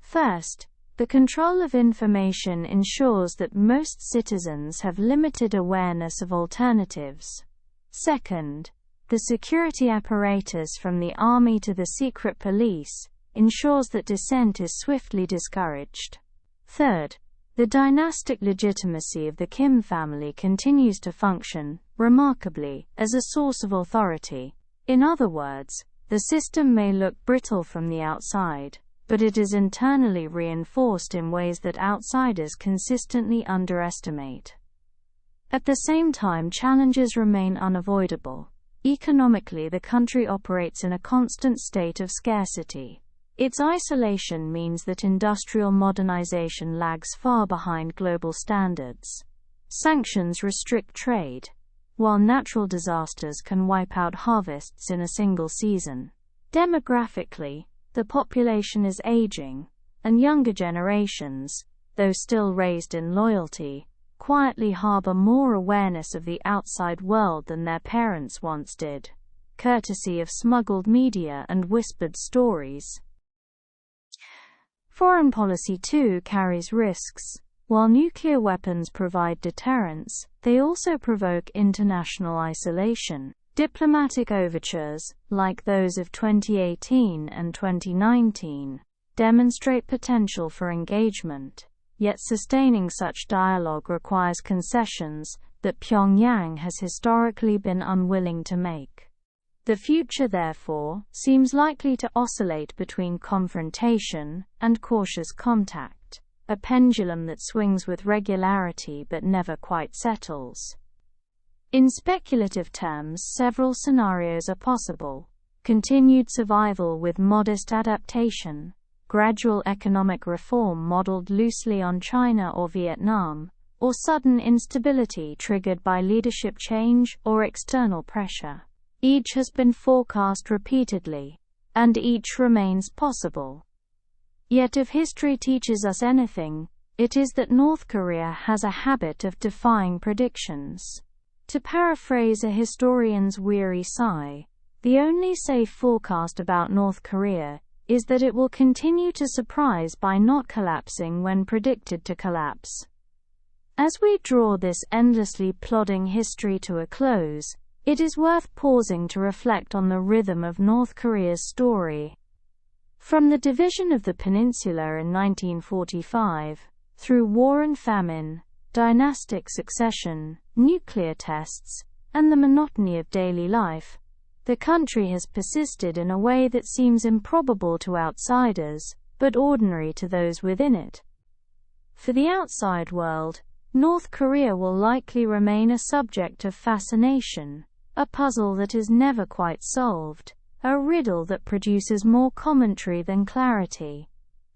First, the control of information ensures that most citizens have limited awareness of alternatives. Second, the security apparatus from the army to the secret police ensures that dissent is swiftly discouraged. Third, The dynastic legitimacy of the Kim family continues to function, remarkably, as a source of authority. In other words, the system may look brittle from the outside, but it is internally reinforced in ways that outsiders consistently underestimate. At the same time, challenges remain unavoidable. Economically, the country operates in a constant state of scarcity. Its isolation means that industrial modernization lags far behind global standards. Sanctions restrict trade, while natural disasters can wipe out harvests in a single season. Demographically, the population is aging, and younger generations, though still raised in loyalty, quietly harbor more awareness of the outside world than their parents once did, courtesy of smuggled media and whispered stories. Foreign policy too carries risks. While nuclear weapons provide deterrence, they also provoke international isolation. Diplomatic overtures, like those of 2018 and 2019, demonstrate potential for engagement, yet sustaining such dialogue requires concessions that Pyongyang has historically been unwilling to make. The future, therefore, seems likely to oscillate between confrontation and cautious contact, a pendulum that swings with regularity but never quite settles. In speculative terms, several scenarios are possible: continued survival with modest adaptation, gradual economic reform modeled loosely on China or Vietnam, or sudden instability triggered by leadership change or external pressure. Each has been forecast repeatedly, and each remains possible. Yet if history teaches us anything, it is that North Korea has a habit of defying predictions. To paraphrase a historian's weary sigh, the only safe forecast about North Korea is that it will continue to surprise by not collapsing when predicted to collapse. As we draw this endlessly plodding history to a close, it is worth pausing to reflect on the rhythm of North Korea's story. From the division of the peninsula in 1945, through war and famine, dynastic succession, nuclear tests, and the monotony of daily life, the country has persisted in a way that seems improbable to outsiders, but ordinary to those within it. For the outside world, North Korea will likely remain a subject of fascination, a puzzle that is never quite solved, a riddle that produces more commentary than clarity.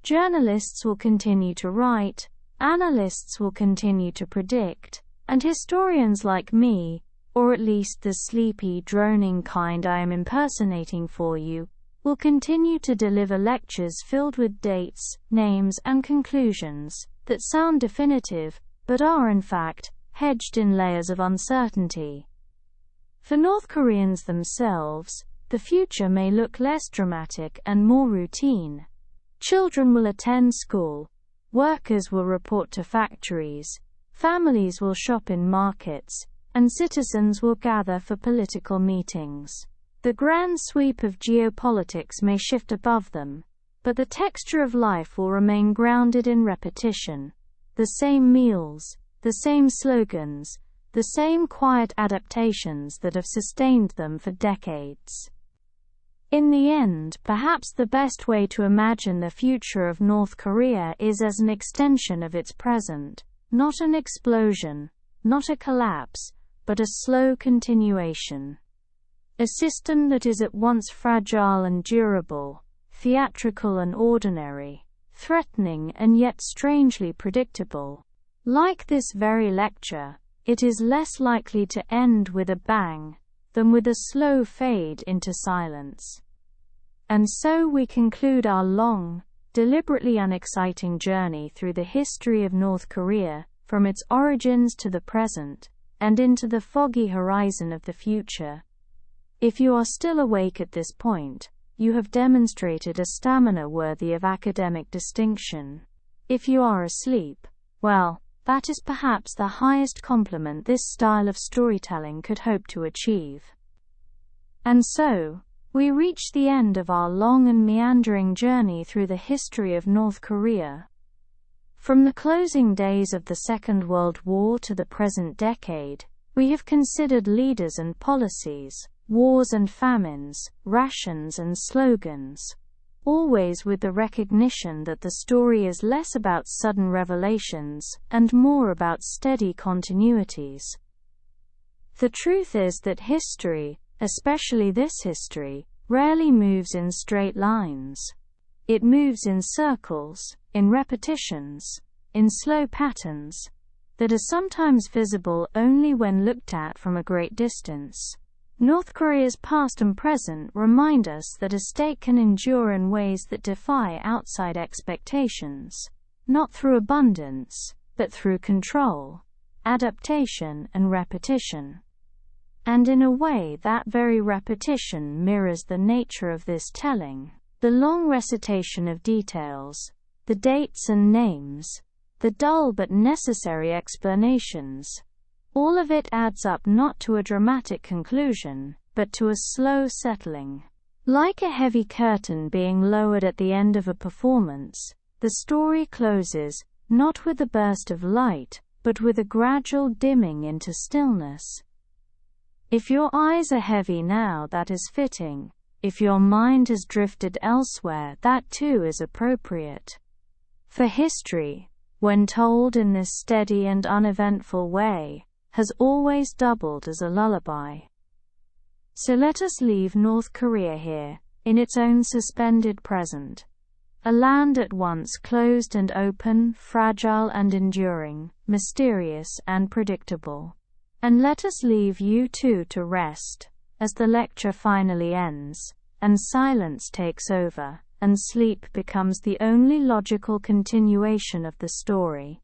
Journalists will continue to write, analysts will continue to predict, and historians like me, or at least the sleepy, droning kind I am impersonating for you, will continue to deliver lectures filled with dates, names, and conclusions that sound definitive, but are in fact hedged in layers of uncertainty. For North Koreans themselves, the future may look less dramatic and more routine. Children will attend school, workers will report to factories, families will shop in markets, and citizens will gather for political meetings. The grand sweep of geopolitics may shift above them, but the texture of life will remain grounded in repetition. The same meals, the same slogans, the same quiet adaptations that have sustained them for decades. In the end, perhaps the best way to imagine the future of North Korea is as an extension of its present, not an explosion, not a collapse, but a slow continuation. A system that is at once fragile and durable, theatrical and ordinary, threatening and yet strangely predictable. Like this very lecture, it is less likely to end with a bang than with a slow fade into silence. And so we conclude our long, deliberately unexciting journey through the history of North Korea, from its origins to the present, and into the foggy horizon of the future. If you are still awake at this point, you have demonstrated a stamina worthy of academic distinction. If you are asleep, well, that is perhaps the highest compliment this style of storytelling could hope to achieve. And so, we reach the end of our long and meandering journey through the history of North Korea. From the closing days of the Second World War to the present decade, we have considered leaders and policies, wars and famines, rations and slogans, always with the recognition that the story is less about sudden revelations and more about steady continuities. The truth is that history, especially this history, rarely moves in straight lines. It moves in circles, in repetitions, in slow patterns, that are sometimes visible only when looked at from a great distance. North Korea's past and present remind us that a state can endure in ways that defy outside expectations, not through abundance, but through control, adaptation, and repetition. And in a way, that very repetition mirrors the nature of this telling. The long recitation of details, the dates and names, the dull but necessary explanations, all of it adds up not to a dramatic conclusion, but to a slow settling. Like a heavy curtain being lowered at the end of a performance, the story closes, not with a burst of light, but with a gradual dimming into stillness. If your eyes are heavy now, that is fitting. If your mind has drifted elsewhere, that too is appropriate. For history, when told in this steady and uneventful way, has always doubled as a lullaby. So let us leave North Korea here, in its own suspended present. A land at once closed and open, fragile and enduring, mysterious and predictable. And let us leave you too to rest, as the lecture finally ends, and silence takes over, and sleep becomes the only logical continuation of the story.